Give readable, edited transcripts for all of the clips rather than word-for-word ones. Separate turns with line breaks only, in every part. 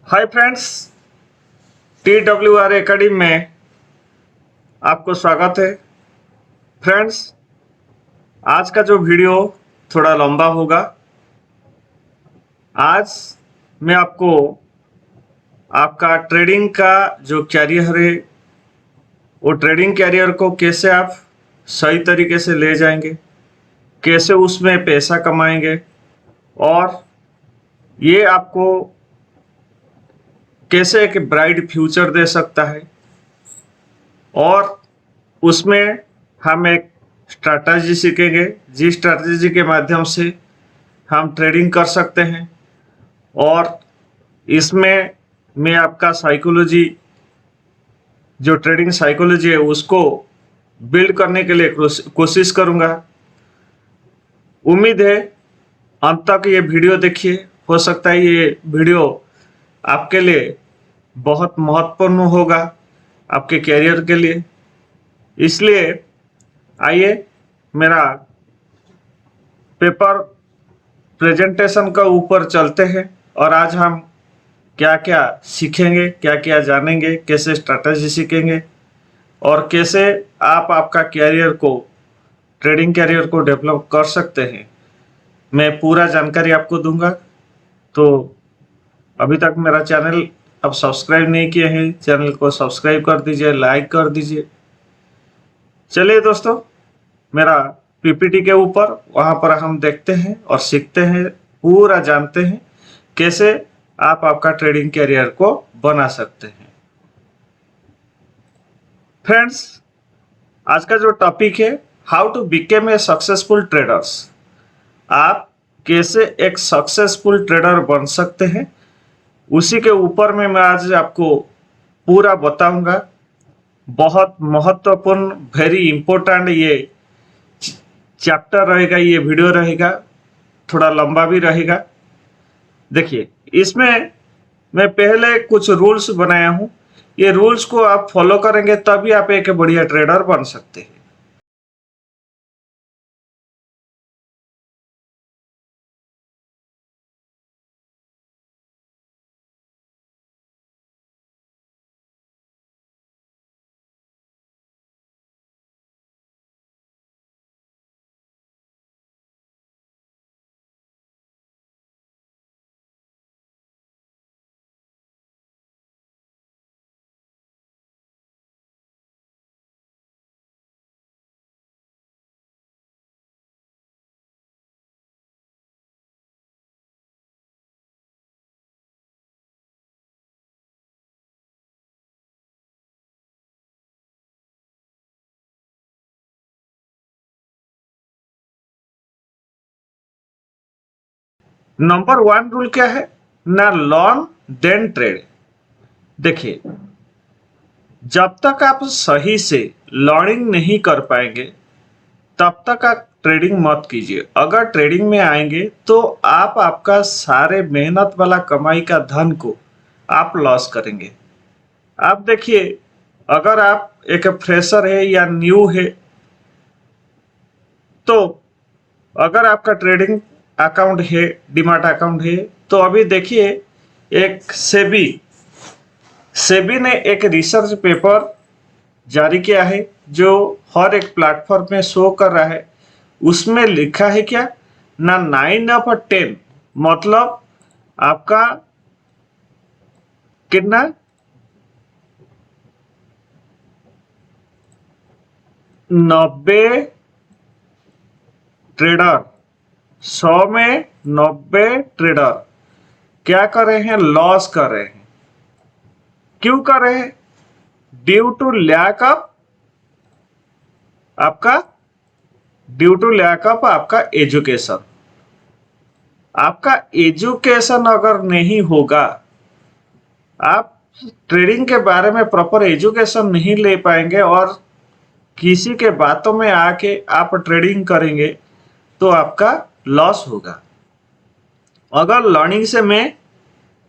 Hi friends, TWR academy में आपको स्वागत है। फ्रेंड्स, आज का जो वीडियो थोड़ा लंबा होगा। आज मैं आपको आपका ट्रेडिंग का जो कैरियर है, वो ट्रेडिंग कैरियर को कैसे आप सही तरीके से ले जाएंगे, कैसे उसमें पैसा कमाएंगे और ये आपको कैसे एक ब्राइट फ्यूचर दे सकता है। और उसमें हम एक स्ट्रैटेजी सीखेंगे, जिस स्ट्रैटेजी के माध्यम से हम ट्रेडिंग कर सकते हैं। और इसमें मैं आपका साइकोलॉजी, जो ट्रेडिंग साइकोलॉजी है, उसको बिल्ड करने के लिए कोशिश करूंगा। उम्मीद है अंत तक ये वीडियो देखिए। हो सकता है ये वीडियो आपके लिए बहुत महत्वपूर्ण होगा, आपके कैरियर के लिए। इसलिए आइए मेरा पेपर प्रेजेंटेशन का ऊपर चलते हैं और आज हम क्या क्या सीखेंगे, क्या क्या जानेंगे, कैसे स्ट्रैटेजी सीखेंगे और कैसे आप आपका कैरियर को, ट्रेडिंग कैरियर को डेवलप कर सकते हैं। मैं पूरा जानकारी आपको दूंगा। तो अभी तक मेरा चैनल आप सब्सक्राइब नहीं किए हैं, चैनल को सब्सक्राइब कर दीजिए, लाइक कर दीजिए। चलिए दोस्तों, मेरा पीपीटी के ऊपर वहां पर हम देखते हैं और सीखते हैं, पूरा जानते हैं कैसे आप आपका ट्रेडिंग कैरियर को बना सकते हैं। फ्रेंड्स, आज का जो टॉपिक है, how to become a successful traders. आप कैसे एक सक्सेसफुल ट्रेडर बन सकते हैं, उसी के ऊपर में मैं आज आपको पूरा बताऊंगा। बहुत महत्वपूर्ण, वेरी इंपॉर्टेंट ये चैप्टर रहेगा, ये वीडियो रहेगा, थोड़ा लंबा भी रहेगा। देखिए, इसमें मैं पहले कुछ रूल्स बनाया हूं। ये रूल्स को आप फॉलो करेंगे तभी आप एक बढ़िया ट्रेडर बन सकते हैं। नंबर 1 रूल क्या है ना? Learn then trade. देखिए, जब तक आप सही से लर्निंग नहीं कर पाएंगे तब तक आप ट्रेडिंग मत कीजिए। अगर ट्रेडिंग में आएंगे तो आप आपका सारे मेहनत वाला कमाई का धन को आप लॉस करेंगे। आप देखिए, अगर आप एक फ्रेशर है या न्यू है, तो अगर आपका ट्रेडिंग अकाउंट है, डीमैट अकाउंट है, तो अभी देखिए, एक सेबी ने एक रिसर्च पेपर जारी किया है जो हर एक प्लेटफॉर्म में शो कर रहा है। उसमें लिखा है क्या ना, 9/10, मतलब आपका कितना, 90 ट्रेडर, 100 में 90 ट्रेडर क्या कर रहे हैं? लॉस कर रहे हैं। क्यों कर रहे हैं? ड्यू टू लैक ऑफ आपका आपका एजुकेशन। आपका एजुकेशन अगर नहीं होगा, आप ट्रेडिंग के बारे में प्रॉपर एजुकेशन नहीं ले पाएंगे और किसी के बातों में आके आप ट्रेडिंग करेंगे तो आपका लॉस होगा। अगर लर्निंग से मैं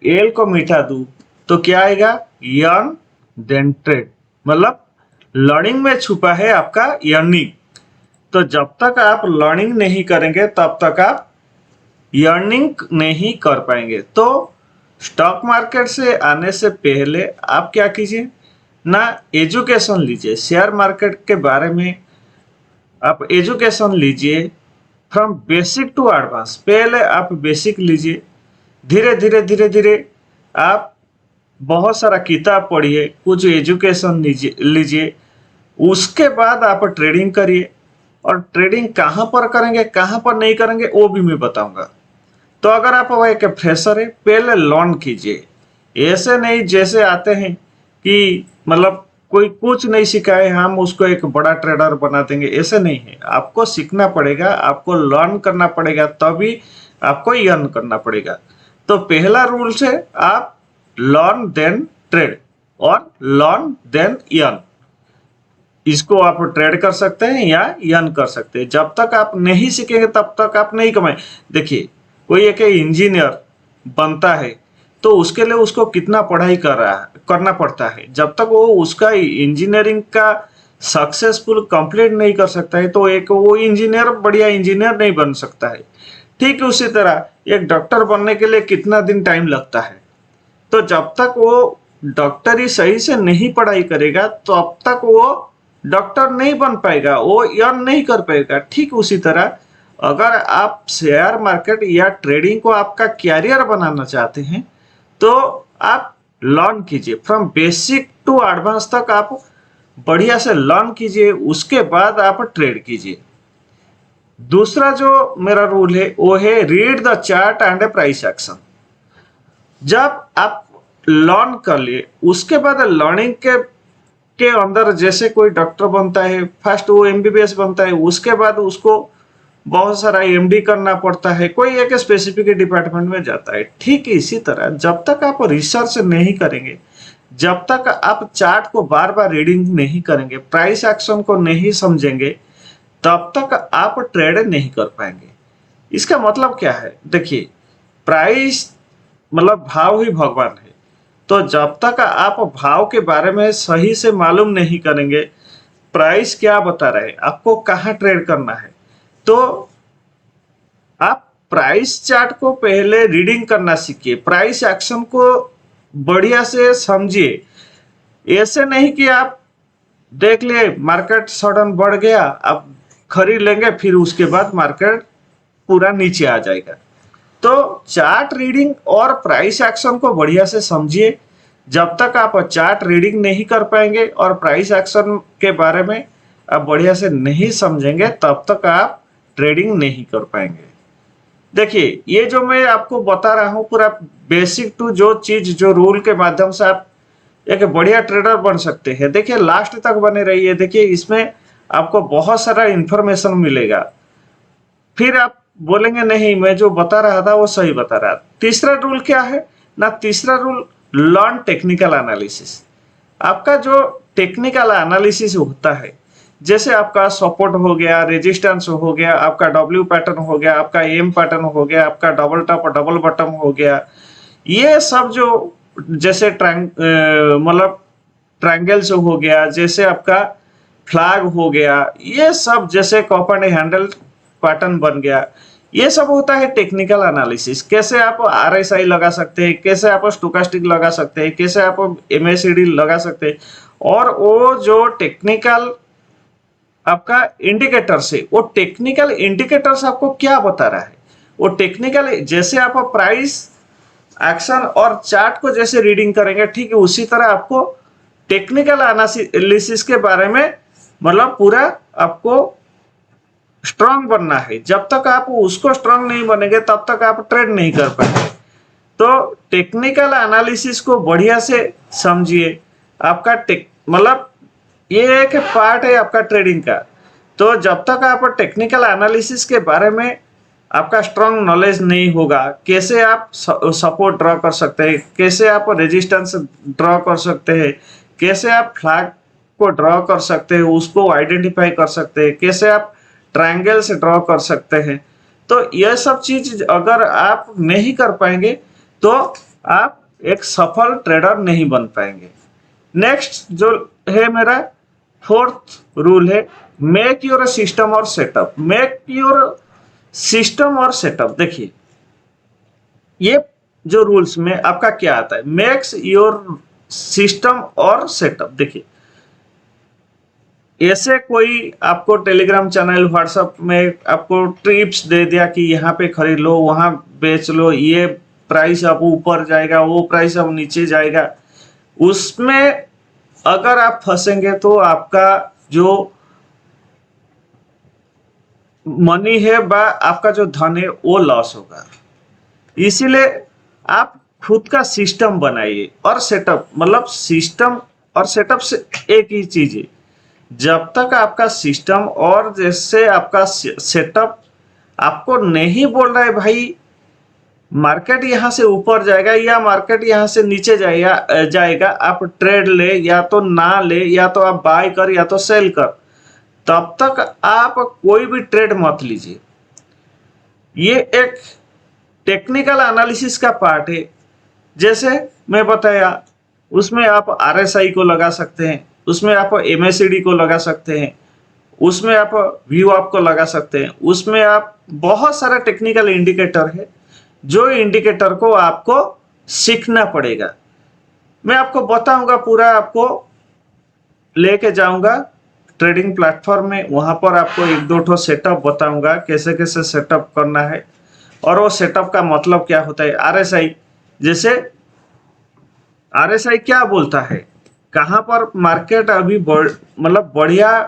एल को मिटा दूं तो क्या आएगा? यर्न देन ट्रेड, मतलब लर्निंग में छुपा है आपका यर्निंग। तो जब तक आप लर्निंग नहीं करेंगे तब तक आप यर्निंग नहीं कर पाएंगे। तो स्टॉक मार्केट से आने से पहले आप क्या कीजिए ना, एजुकेशन लीजिए शेयर मार्केट के बारे में। आप एजुकेशन लीजिए फ्रॉम बेसिक टू एडवांस। पहले आप बेसिक लीजिए, धीरे धीरे धीरे धीरे आप बहुत सारा किताब पढ़िए, कुछ एजुकेशन लीजिए। उसके बाद आप ट्रेडिंग करिए, और ट्रेडिंग कहाँ पर करेंगे कहाँ पर नहीं करेंगे वो भी मैं बताऊंगा। तो अगर आप एक फ्रेशर है, पहले लर्न कीजिए। ऐसे नहीं जैसे आते हैं कि मतलब कोई कुछ नहीं सिखाए हम उसको एक बड़ा ट्रेडर बना देंगे, ऐसे नहीं है। आपको सीखना पड़ेगा, आपको लर्न करना पड़ेगा, तभी आपको अर्न करना पड़ेगा। तो पहला रूल है आप लर्न देन ट्रेड और लर्न देन अर्न। इसको आप ट्रेड कर सकते हैं या अर्न कर सकते हैं। जब तक आप नहीं सीखेंगे तब तक आप नहीं कमाए। देखिए, कोई एक इंजीनियर बनता है तो उसके लिए उसको कितना पढ़ाई करना पड़ता है। जब तक वो उसका इंजीनियरिंग का सक्सेसफुल कंप्लीट नहीं कर सकता है तो एक वो इंजीनियर बढ़िया इंजीनियर नहीं बन सकता है। ठीक उसी तरह एक डॉक्टर बनने के लिए कितना दिन टाइम लगता है। तो जब तक वो डॉक्टरी सही से नहीं पढ़ाई करेगा तो अब तक वो डॉक्टर नहीं बन पाएगा, वो अर्न नहीं कर पाएगा। ठीक उसी तरह अगर आप शेयर मार्केट या ट्रेडिंग को आपका कैरियर बनाना चाहते हैं तो आप लर्न कीजिए फ्रॉम बेसिक टू एडवांस तक। आप बढ़िया से लर्न कीजिए, उसके बाद आप ट्रेड कीजिए। दूसरा जो मेरा रूल है वो है read the chart and price action. जब आप लर्न कर लिए उसके बाद लर्निंग के अंदर जैसे कोई डॉक्टर बनता है, फर्स्ट वो एमबीबीएस बनता है, उसके बाद उसको बहुत सारा एमडी करना पड़ता है, कोई एक स्पेसिफिक डिपार्टमेंट में जाता है। ठीक इसी तरह जब तक आप रिसर्च नहीं करेंगे, जब तक आप चार्ट को बार बार रीडिंग नहीं करेंगे, प्राइस एक्शन को नहीं समझेंगे, तब तक आप ट्रेड नहीं कर पाएंगे। इसका मतलब क्या है, देखिए प्राइस मतलब भाव ही भगवान है। तो जब तक आप भाव के बारे में सही से मालूम नहीं करेंगे, प्राइस क्या बता रहे हैं, आपको कहाँ ट्रेड करना है, तो आप प्राइस चार्ट को पहले रीडिंग करना सीखिए, प्राइस एक्शन को बढ़िया से समझिए। ऐसे नहीं कि आप देख लिए मार्केट सडन बढ़ गया, आप खरीद लेंगे, फिर उसके बाद मार्केट पूरा नीचे आ जाएगा। तो चार्ट रीडिंग और प्राइस एक्शन को बढ़िया से समझिए। जब तक आप चार्ट रीडिंग नहीं कर पाएंगे और प्राइस एक्शन के बारे में आप बढ़िया से नहीं समझेंगे, तब तक आप ट्रेडिंग नहीं कर पाएंगे। देखिए, ये जो मैं आपको बता रहा हूँ पूरा बेसिक टू जो चीज जो रूल के माध्यम से आप एक बढ़िया ट्रेडर बन सकते हैं। देखिए, लास्ट तक बने रहिए। देखिए, इसमें आपको बहुत सारा इंफॉर्मेशन मिलेगा। फिर आप बोलेंगे नहीं, मैं जो बता रहा था वो सही बता रहा। तीसरा रूल क्या है ना, तीसरा रूल लर्न टेक्निकल एनालिसिस। आपका जो टेक्निकल एनालिसिस होता है, जैसे आपका सपोर्ट हो गया, रेजिस्टेंस हो गया, आपका डब्ल्यू पैटर्न हो गया, आपका एम पैटर्न हो गया, आपका डबल टॉप और डबल बॉटम हो गया, ये सब जो जैसे मतलब ट्रायंगल्स हो गया, जैसे आपका फ्लैग हो गया, ये सब जैसे कॉप एंड हैंडल पैटर्न बन गया, ये सब होता है टेक्निकल एनालिसिस। कैसे आप आरएसआई लगा सकते हैं, कैसे आप स्टोकास्टिक लगा सकते हैं, कैसे आप एमएसीडी लगा सकते हैं। और वो जो टेक्निकल आपका इंडिकेटर्स है, वो टेक्निकल इंडिकेटर्स आपको क्या बता रहा है, वो टेक्निकल जैसे आप प्राइस एक्शन और चार्ट को जैसे रीडिंग करेंगे, ठीक है उसी तरह आपको टेक्निकल एनालिसिस के बारे में मतलब पूरा आपको स्ट्रांग बनना है। जब तक आप उसको स्ट्रांग नहीं बनेंगे तब तक आप ट्रेड नहीं कर पाएंगे। तो टेक्निकल एनालिसिस को बढ़िया से समझिए। आपका मतलब ये एक पार्ट है आपका ट्रेडिंग का। तो जब तक आप टेक्निकल एनालिसिस के बारे में आपका स्ट्रांग नॉलेज नहीं होगा, कैसे आप सपोर्ट ड्रॉ कर सकते हैं, कैसे आप रेजिस्टेंस ड्रॉ कर सकते हैं, कैसे आप फ्लैग को ड्रॉ कर सकते हैं, उसको आइडेंटिफाई कर सकते हैं, कैसे आप ट्रायंगल से ड्रॉ कर सकते हैं, तो यह सब चीज अगर आप नहीं कर पाएंगे तो आप एक सफल ट्रेडर नहीं बन पाएंगे। नेक्स्ट जो है मेरा फोर्थ रूल है मेक योर सिस्टम और सेटअप। मेक योर सिस्टम और सेटअप। देखिए, ये जो रूल्स में आपका क्या आता है, मेक्स योर सिस्टम और सेटअप। देखिए, ऐसे कोई आपको टेलीग्राम चैनल व्हाट्सएप में आपको टिप्स दे दिया कि यहाँ पे खरीद लो, वहां बेच लो, ये प्राइस अब ऊपर जाएगा, वो प्राइस अब नीचे जाएगा, उसमें अगर आप फंसेंगे तो आपका जो मनी है व आपका जो धन है वो लॉस होगा। इसीलिए आप खुद का सिस्टम बनाइए और सेटअप, मतलब सिस्टम और सेटअप से एक ही चीज है। जब तक आपका सिस्टम और जैसे आपका सेटअप आपको नहीं बोल रहा है भाई मार्केट यहाँ से ऊपर जाएगा या मार्केट यहाँ से नीचे जाएगा, आप ट्रेड ले या तो ना ले, या तो आप बाय कर या तो सेल कर, तब तक आप कोई भी ट्रेड मत लीजिए। ये एक टेक्निकल एनालिसिस का पार्ट है। जैसे मैं बताया, उसमें आप आरएसआई को लगा सकते हैं, उसमें आप एमएसीडी को लगा सकते हैं, उसमें आप व्यू आप को लगा सकते हैं, उसमें आप बहुत सारा टेक्निकल इंडिकेटर है जो इंडिकेटर को आपको सीखना पड़ेगा। मैं आपको बताऊंगा, पूरा आपको लेके जाऊंगा ट्रेडिंग प्लेटफॉर्म में, वहां पर आपको एक दो ठो सेटअप बताऊंगा कैसे कैसे सेटअप करना है और वो सेटअप का मतलब क्या होता है। आरएसआई, जैसे आरएसआई क्या बोलता है, कहां पर मार्केट अभी मतलब बढ़िया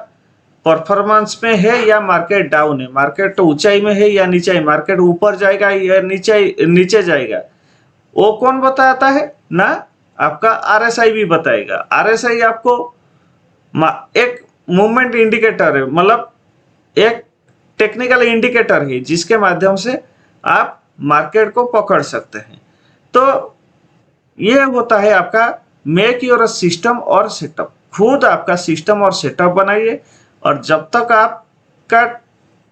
परफॉर्मेंस में है या मार्केट डाउन है, मार्केट तो ऊंचाई में है या नीचे, मार्केट ऊपर जाएगा या नीचे जाएगा, वो कौन बताता है ना, आपका आरएसआई भी बताएगा। आरएसआई आपको एक मूवमेंट इंडिकेटर है, मतलब एक टेक्निकल इंडिकेटर है जिसके माध्यम से आप मार्केट को पकड़ सकते हैं। तो ये होता है आपका मेक योर सिस्टम और सेटअप। खुद आपका सिस्टम और सेटअप बनाइए, और जब तक आपका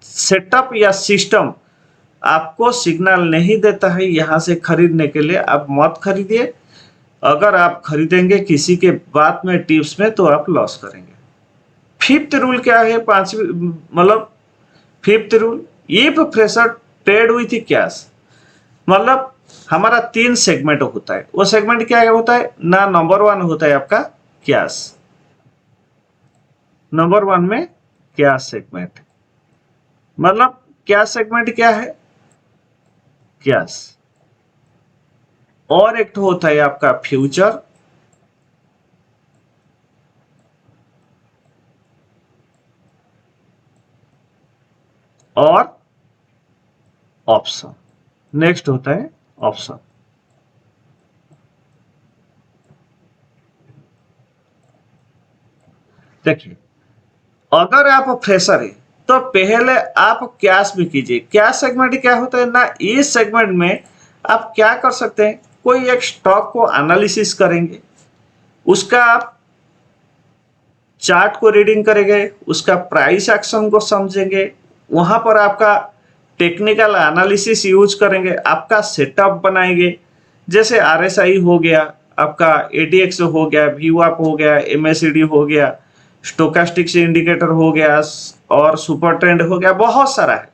सेटअप या सिस्टम आपको सिग्नल नहीं देता है यहाँ से खरीदने के लिए, आप मत खरीदिए। अगर आप खरीदेंगे किसी के बात में, टिप्स में, तो आप लॉस करेंगे। फिफ्थ रूल क्या है, पांचवी मतलब fifth rule, if fresher trade with cash, मतलब हमारा 3 सेगमेंट होता है। वो सेगमेंट क्या होता है ना, नंबर 1 होता है आपका कैश, नंबर 1 में कैश सेगमेंट, मतलब कैश सेगमेंट क्या है, कैश। और एक होता है आपका फ्यूचर, और ऑप्शन। नेक्स्ट होता है ऑप्शन। देखिए, अगर आप फ्रेशर है तो पहले आप कैश में कीजिए। कैश सेगमेंट क्या होता है ना, इस सेगमेंट में आप क्या कर सकते हैं, कोई एक स्टॉक को एनालिसिस करेंगे, उसका आप चार्ट को रीडिंग करेंगे, उसका प्राइस एक्शन को समझेंगे, वहां पर आपका टेक्निकल एनालिसिस यूज करेंगे, आपका सेटअप बनाएंगे। जैसे आरएसआई हो गया, आपका एडीएक्स हो गया, व्यूअप हो गया, एमएसीडी हो गया, स्टोकास्टिक्स इंडिकेटर हो गया, और सुपर ट्रेंड हो गया, बहुत सारा है।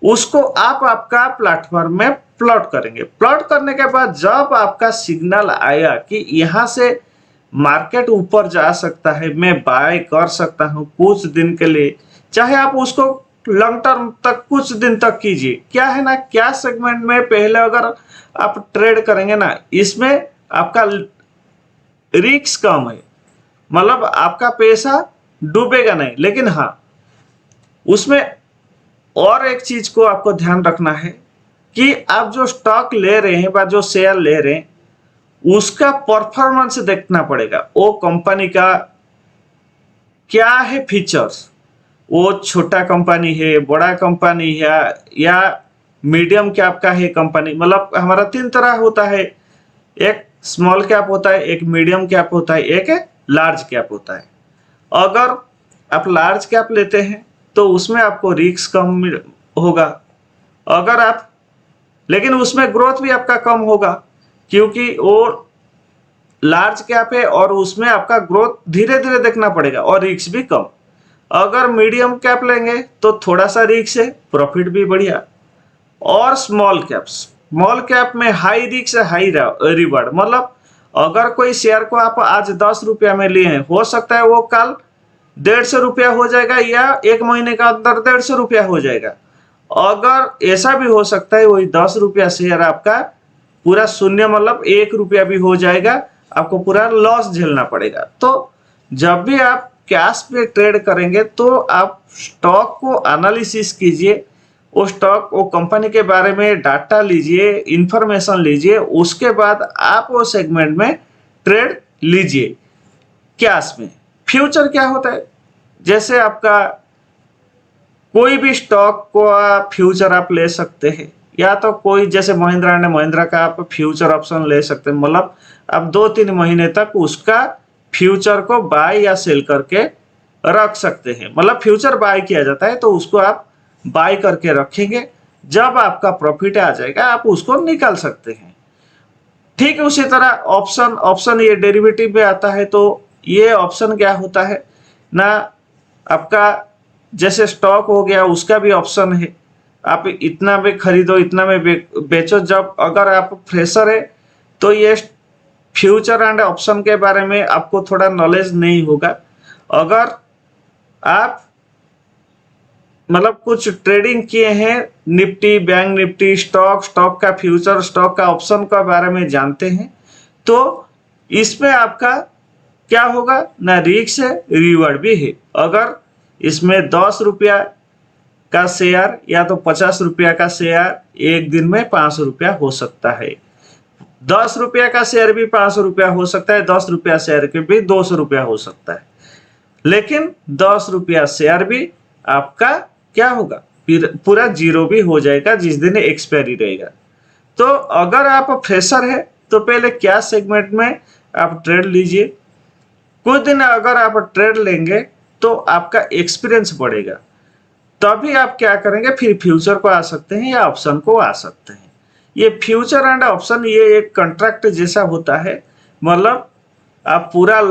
उसको आप आपका प्लेटफॉर्म में प्लॉट करेंगे। प्लॉट करने के बाद जब आपका सिग्नल आया कि यहाँ से मार्केट ऊपर जा सकता है, मैं बाय कर सकता हूँ कुछ दिन के लिए, चाहे आप उसको लॉन्ग टर्म तक कुछ दिन तक कीजिए। क्या है ना, क्या सेगमेंट में पहले अगर आप ट्रेड करेंगे ना, इसमें आपका रिस्क कम है, मतलब आपका पैसा डूबेगा नहीं। लेकिन हाँ, उसमें और एक चीज को आपको ध्यान रखना है कि आप जो स्टॉक ले रहे हैं या जो शेयर ले रहे हैं, उसका परफॉर्मेंस देखना पड़ेगा। वो कंपनी का क्या है फीचर्स, वो छोटा कंपनी है, बड़ा कंपनी है, या मीडियम कैप का है कंपनी। मतलब हमारा 3 तरह होता है, एक स्मॉल कैप होता है, एक मीडियम कैप होता है, एक लार्ज कैप होता है। अगर आप लार्ज कैप लेते हैं तो उसमें आपको रिस्क कम होगा, अगर आप, लेकिन उसमें ग्रोथ भी आपका कम होगा क्योंकि वो लार्ज कैप है और उसमें आपका ग्रोथ धीरे धीरे देखना पड़ेगा और रिस्क भी कम। अगर मीडियम कैप लेंगे तो थोड़ा सा रिस्क है, प्रॉफिट भी बढ़िया। और स्मॉल कैप्स, स्मॉल कैप में हाई रिस्क हाई रिवार्ड, मतलब अगर कोई शेयर को आप आज 10 रुपया में लिए हैं, हो सकता है वो कल 150 रुपया हो जाएगा या एक महीने का अंदर 150 रुपया हो जाएगा। अगर ऐसा भी हो सकता है वही 10 रुपया शेयर आपका पूरा शून्य, मतलब 1 रुपया भी हो जाएगा, आपको पूरा लॉस झेलना पड़ेगा। तो जब भी आप कैश पे ट्रेड करेंगे तो आप स्टॉक को एनालिसिस कीजिए, वो स्टॉक वो कंपनी के बारे में डाटा लीजिए, इंफॉर्मेशन लीजिए, उसके बाद आप वो सेगमेंट में ट्रेड लीजिए कैश में। फ्यूचर क्या होता है, जैसे आपका कोई भी स्टॉक को आप फ्यूचर आप ले सकते हैं, या तो कोई जैसे महिंद्रा एंड महिंद्रा का आप फ्यूचर ऑप्शन ले सकते हैं, मतलब आप 2-3 महीने तक उसका फ्यूचर को बाय या सेल करके रख सकते हैं। मतलब फ्यूचर बाय किया जाता है तो उसको आप बाय करके रखेंगे, जब आपका प्रॉफिट आ जाएगा आप उसको निकाल सकते हैं। ठीक है, उसी तरह ऑप्शन ये डेरिवेटिव में आता है। तो ये ऑप्शन क्या होता है ना, आपका जैसे स्टॉक हो गया उसका भी ऑप्शन है, आप इतना में खरीदो इतना में बेचो। जब अगर आप फ्रेशर है तो ये फ्यूचर एंड ऑप्शन के बारे में आपको थोड़ा नॉलेज नहीं होगा। अगर आप मतलब कुछ ट्रेडिंग किए हैं, निफ्टी, बैंक निफ्टी, स्टॉक का फ्यूचर, स्टॉक का ऑप्शन का बारे में जानते हैं, तो इसमें आपका क्या होगा ना, रिस्क है रिवॉर्ड भी है। अगर इसमें 10 रुपया का शेयर या तो 50 रुपया का शेयर एक दिन में 500 रुपया हो सकता है, 10 रुपया का शेयर भी 500 रुपया हो सकता है, 10 रुपया शेयर के भी 200 रुपया हो सकता है। लेकिन 10 रुपया शेयर भी आपका क्या होगा, पूरा जीरो भी हो जाएगा जिस दिन एक्सपायरी रहेगा। तो अगर आप फ्रेशर है तो पहले कैश सेगमेंट में आप ट्रेड लीजिए, कुछ दिन अगर आप ट्रेड लेंगे तो आपका एक्सपीरियंस बढ़ेगा, तभी आप क्या करेंगे, फिर फ्यूचर को आ सकते हैं या ऑप्शन को आ सकते हैं। ये फ्यूचर एंड ऑप्शन ये एक कॉन्ट्रैक्ट जैसा होता है, मतलब आप पूरा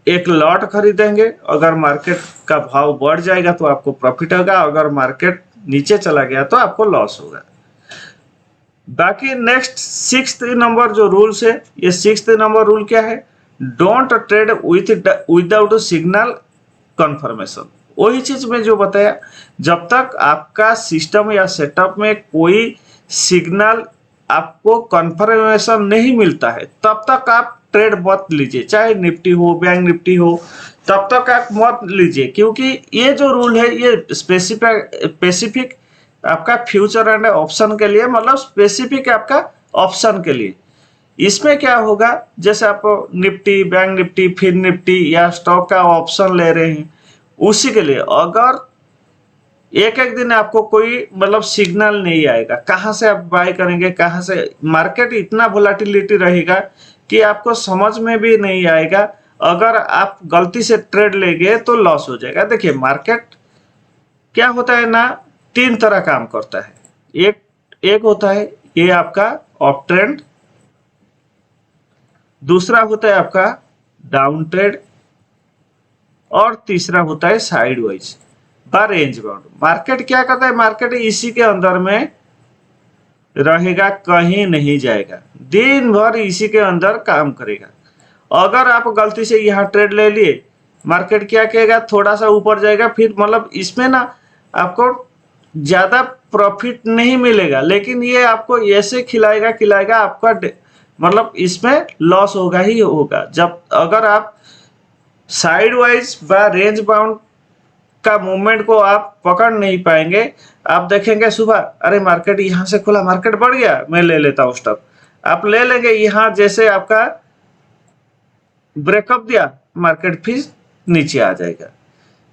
एक लॉट खरीदेंगे, अगर मार्केट का भाव बढ़ जाएगा तो आपको प्रॉफिट होगा, अगर मार्केट नीचे चला गया तो आपको लॉस होगा। बाकी नेक्स्ट 6th नंबर जो रूल्स है, ये 6th नंबर रूल क्या है, don't trade without signal confirmation. वही चीज में जो बताया, जब तक आपका सिस्टम या सेटअप में कोई सिग्नल आपको कंफर्मेशन नहीं मिलता है तब तक आप ट्रेड मत लीजिए, चाहे निफ्टी हो बैंक निफ्टी हो, तब तक आप मत लीजिए। क्योंकि ये जो रूल है ये स्पेसिफिक आपका फ्यूचर एंड ऑप्शन के लिए, मतलब स्पेसिफिक आपका ऑप्शन के लिए। इसमें क्या होगा, जैसे आप निफ्टी, बैंक निफ्टी, फिर निफ्टी या स्टॉक का ऑप्शन ले रहे हैं, उसी के लिए अगर एक एक दिन आपको कोई मतलब सिग्नल नहीं आएगा, कहाँ से आप बाय करेंगे, कहाँ से, मार्केट इतना वोलेटिलिटी रहेगा कि आपको समझ में भी नहीं आएगा। अगर आप गलती से ट्रेड ले गए तो लॉस हो जाएगा। देखिए मार्केट क्या होता है ना, 3 तरह काम करता है। एक होता है ये आपका अप ट्रेंड, दूसरा होता है आपका डाउन ट्रेड, और तीसरा होता है साइडवाइज बा रेंज बाउंड। मार्केट क्या करता है, मार्केट इसी के अंदर में रहेगा, कहीं नहीं जाएगा, दिन भर इसी के अंदर काम करेगा। अगर आप गलती से यहाँ ट्रेड ले लिए, मार्केट क्या कहेगा, थोड़ा सा ऊपर जाएगा, फिर मतलब इसमें ना आपको ज्यादा प्रॉफिट नहीं मिलेगा, लेकिन ये आपको ऐसे खिलाएगा आपका मतलब इसमें लॉस होगा ही होगा। जब अगर आप साइड वाइज व रेंज बाउंड का मूवमेंट को आप पकड़ नहीं पाएंगे, आप देखेंगे सुबह अरे मार्केट यहाँ से खुला, मार्केट बढ़ गया, मैं ले लेता हूँ स्टॉप, आप ले लेंगे। यहाँ जैसे आपका ब्रेकअप दिया, मार्केट फिर नीचे आ जाएगा।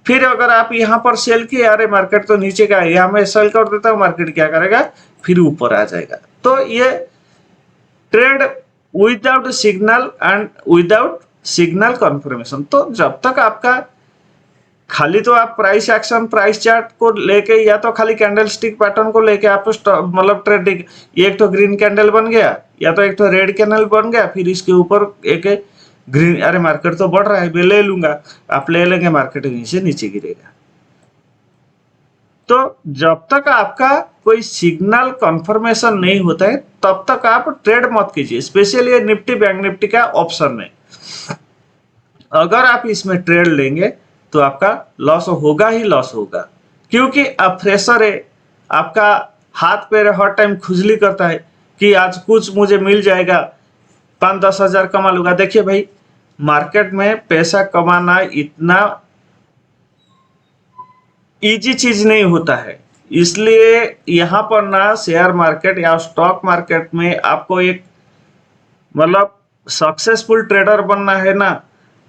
फिर अगर आप यहाँ पर सेल किए, अरे मार्केट तो नीचे का है, यहाँ मैं सेल कर देता हूँ, मार्केट क्या करेगा, फिर ऊपर आ जाएगा। तो ये trade without signal and without signal confirmation. तो जब तक आपका खाली तो आप प्राइस एक्शन, प्राइस चार्ट को लेके या तो खाली कैंडल स्टिक पैटर्न को लेके आप मतलब ट्रेडिंग, एक तो ग्रीन कैंडल बन गया या तो एक तो रेड कैंडल बन गया, फिर इसके ऊपर एक ग्रीन, अरे मार्केट तो बढ़ रहा है मैं ले लूंगा, आप ले लेंगे, मार्केट नीचे गिरेगा। तो जब तक आपका कोई सिग्नल कंफर्मेशन नहीं होता है तब तक आप ट्रेड मत कीजिए, स्पेशली ये निफ्टी बैंक निफ्टी का ऑप्शन में। अगर आप इसमें ट्रेड लेंगे तो आपका लॉस होगा ही लॉस होगा, क्योंकि आप फ्रेशर है, आपका हाथ पैर हर टाइम खुजली करता है कि आज कुछ मुझे मिल जाएगा, 5-10 हजार कमा लूंगा। देखिए भाई, मार्केट में पैसा कमाना इतना इजी चीज नहीं होता है, इसलिए यहाँ पर ना शेयर मार्केट या स्टॉक मार्केट में आपको एक मतलब सक्सेसफुल ट्रेडर बनना है ना,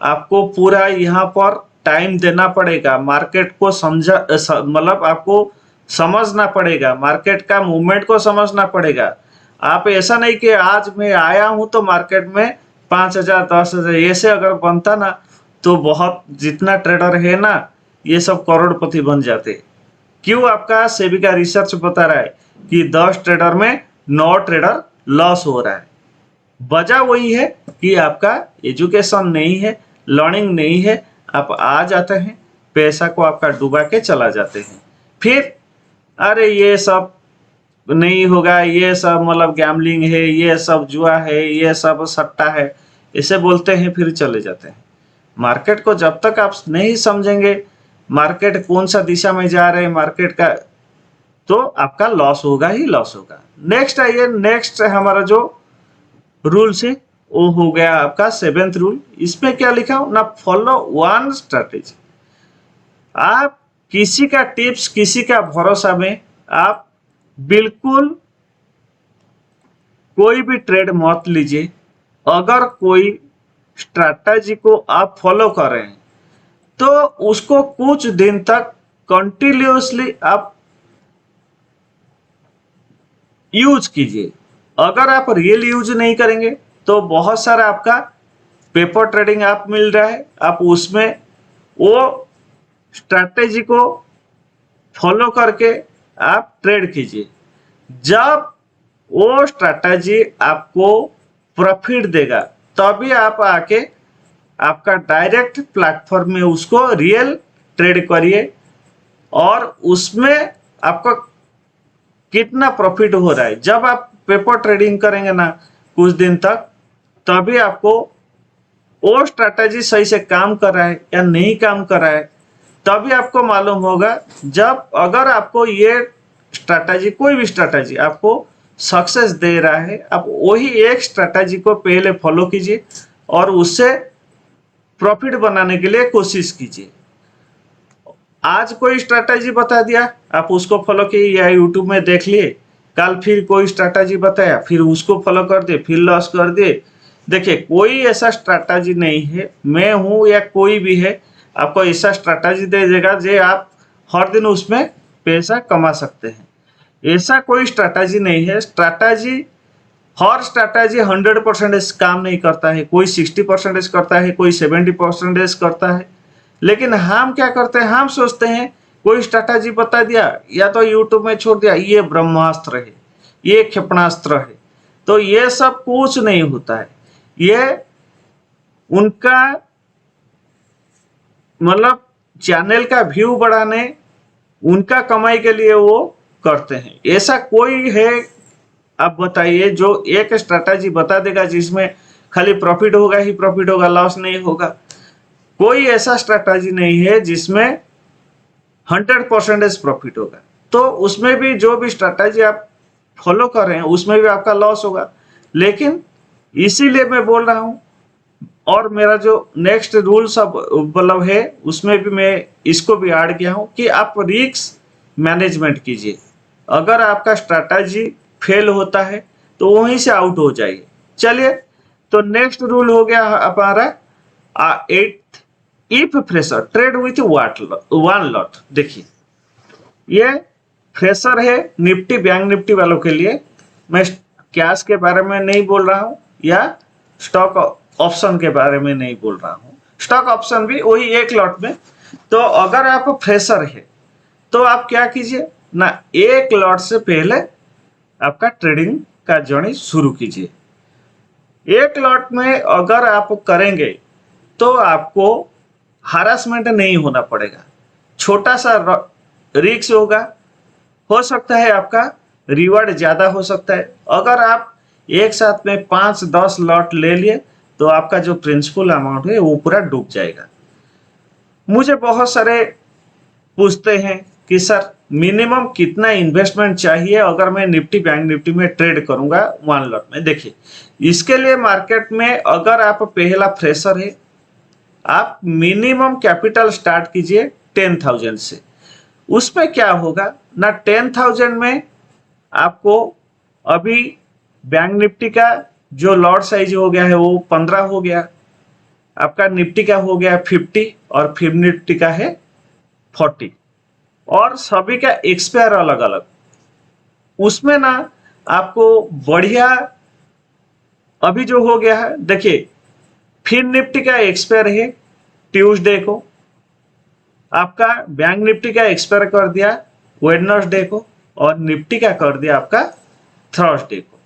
आपको पूरा यहाँ पर टाइम देना पड़ेगा, मार्केट को मतलब आपको समझना पड़ेगा, मार्केट का मूवमेंट को समझना पड़ेगा। आप ऐसा नहीं कि आज मैं आया हूं तो मार्केट में 5,000 10,000 ऐसे अगर बनता ना तो बहुत, जितना ट्रेडर है ना ये सब करोड़पति बन जाते। क्यों? आपका सेबी का रिसर्च बता रहा है कि 10 ट्रेडर में 9 ट्रेडर लॉस हो रहा है। वजह वही है कि आपका एजुकेशन नहीं है, लर्निंग नहीं है, आप आ जाते हैं, पैसा को आपका डुबा के चला जाते हैं, फिर अरे ये सब नहीं होगा, ये सब मतलब गैम्बलिंग है, ये सब जुआ है, ये सब सट्टा है, इसे बोलते हैं, फिर चले जाते हैं। मार्केट को जब तक आप नहीं समझेंगे मार्केट कौन सा दिशा में जा रहे हैं मार्केट का, तो आपका लॉस होगा ही लॉस होगा। नेक्स्ट आइए, नेक्स्ट हमारा जो रूल्स है वो हो गया आपका 7th रूल। इसमें क्या लिखा हो ना, फॉलो वन स्ट्रैटेजी। आप किसी का टिप्स, किसी का भरोसा में आप बिल्कुल कोई भी ट्रेड मत लीजिए। अगर कोई स्ट्रैटेजी को आप फॉलो कर रहे हैं तो उसको कुछ दिन तक कंटिन्यूअसली आप यूज कीजिए। अगर आप रियल यूज नहीं करेंगे तो बहुत सारा आपका पेपर ट्रेडिंग ऐप मिल रहा है, आप उसमें वो स्ट्रैटेजी को फॉलो करके आप ट्रेड कीजिए। जब वो स्ट्रैटेजी आपको प्रॉफिट देगा तभी आप आके आपका डायरेक्ट प्लेटफॉर्म में उसको रियल ट्रेड करिए, और उसमें आपका कितना प्रॉफिट हो रहा है। जब आप पेपर ट्रेडिंग करेंगे ना कुछ दिन तक, तभी आपको वो स्ट्रैटेजी सही से काम कर रहा है या नहीं काम कर रहा है, तभी आपको मालूम होगा। जब अगर आपको ये स्ट्रैटेजी, कोई भी स्ट्रैटेजी आपको सक्सेस दे रहा है, आप वही एक स्ट्रैटेजी को पहले फॉलो कीजिए और उससे प्रॉफिट बनाने के लिए कोशिश कीजिए। आज कोई स्ट्रैटेजी बता दिया, आप उसको फॉलो किए या यूट्यूब में देख लिए, कल फिर कोई स्ट्रैटेजी बताया, फिर उसको फॉलो कर दिए, फिर लॉस कर दिए। देखिए, कोई ऐसा स्ट्रैटेजी नहीं है, मैं हूं या कोई भी है, आपको ऐसा स्ट्रैटेजी दे देगा जो आप हर दिन उसमें पैसा कमा सकते हैं। ऐसा कोई स्ट्रैटेजी नहीं है। हर स्ट्रैटेजी 100% काम नहीं करता है, कोई 60% करता है, कोई 70% करता है। लेकिन हम क्या करते हैं, हम सोचते हैं कोई स्ट्रैटेजी बता दिया या तो यूट्यूब में छोड़ दिया, ये ब्रह्मास्त्र है, ये क्षेपणास्त्र है। तो ये सब कुछ नहीं होता है, ये उनका मतलब चैनल का व्यू बढ़ाने, उनका कमाई के लिए वो करते हैं। ऐसा कोई है आप बताइए जो एक स्ट्रैटेजी बता देगा जिसमें खाली प्रॉफिट होगा ही प्रॉफिट होगा, लॉस नहीं होगा। कोई ऐसा स्ट्रैटेजी नहीं है जिसमें 100% प्रॉफिट होगा। तो उसमें भी जो भी स्ट्रैटेजी आप फॉलो कर रहे हैं उसमें भी आपका लॉस होगा। लेकिन इसीलिए मैं बोल रहा हूं, और मेरा जो नेक्स्ट रूल सब मतलब है उसमें भी मैं इसको भी ऐड किया हूं कि आप रिस्क मैनेजमेंट कीजिए। अगर आपका स्ट्रैटेजी फेल होता है तो वहीं से आउट हो जाइए। चलिए, तो नेक्स्ट रूल हो गया हमारा 8th, if fresher trade with one lot. देखिए, ये फ्रेशर है निफ्टी बैंक निफ्टी वालों के लिए। मैं कैश के बारे में नहीं बोल रहा हूं या स्टॉक ऑप्शन के बारे में नहीं बोल रहा हूं, स्टॉक ऑप्शन भी वही एक लॉट में। तो अगर आप फ्रेशर है तो आप क्या कीजिए ना, एक लॉट से पहले आपका ट्रेडिंग का जर्नी शुरू कीजिए। एक लॉट में अगर आप करेंगे तो आपको हरासमेंट नहीं होना पड़ेगा। छोटा सा रिस्क होगा, हो सकता है आपका रिवॉर्ड ज्यादा हो सकता है। अगर आप एक साथ में 5-10 लॉट ले लिए तो आपका जो प्रिंसिपल अमाउंट है वो पूरा डूब जाएगा। मुझे बहुत सारे पूछते हैं कि सर मिनिमम कितना इन्वेस्टमेंट चाहिए अगर मैं निफ्टी बैंक निफ्टी में ट्रेड करूंगा 1 लॉट में। देखिए, इसके लिए मार्केट में अगर आप पहला फ्रेशर है, आप मिनिमम कैपिटल स्टार्ट कीजिए 10,000 से। उसमें क्या होगा ना, 10,000 में आपको अभी बैंक निफ्टी का जो लॉट साइज हो गया है वो 15 हो गया, आपका निफ्टी का हो गया 50 और फिर निफ्टी का है 40, और सभी का एक्सपायर अलग अलग। उसमें ना आपको बढ़िया अभी जो हो गया है, देखिए फिर निफ्टी का एक्सपायर है ट्यूसडे को, आपका बैंक निफ्टी का एक्सपायर कर दिया वेडनेसडे को, और निफ्टी का कर दिया आपका थर्सडे को।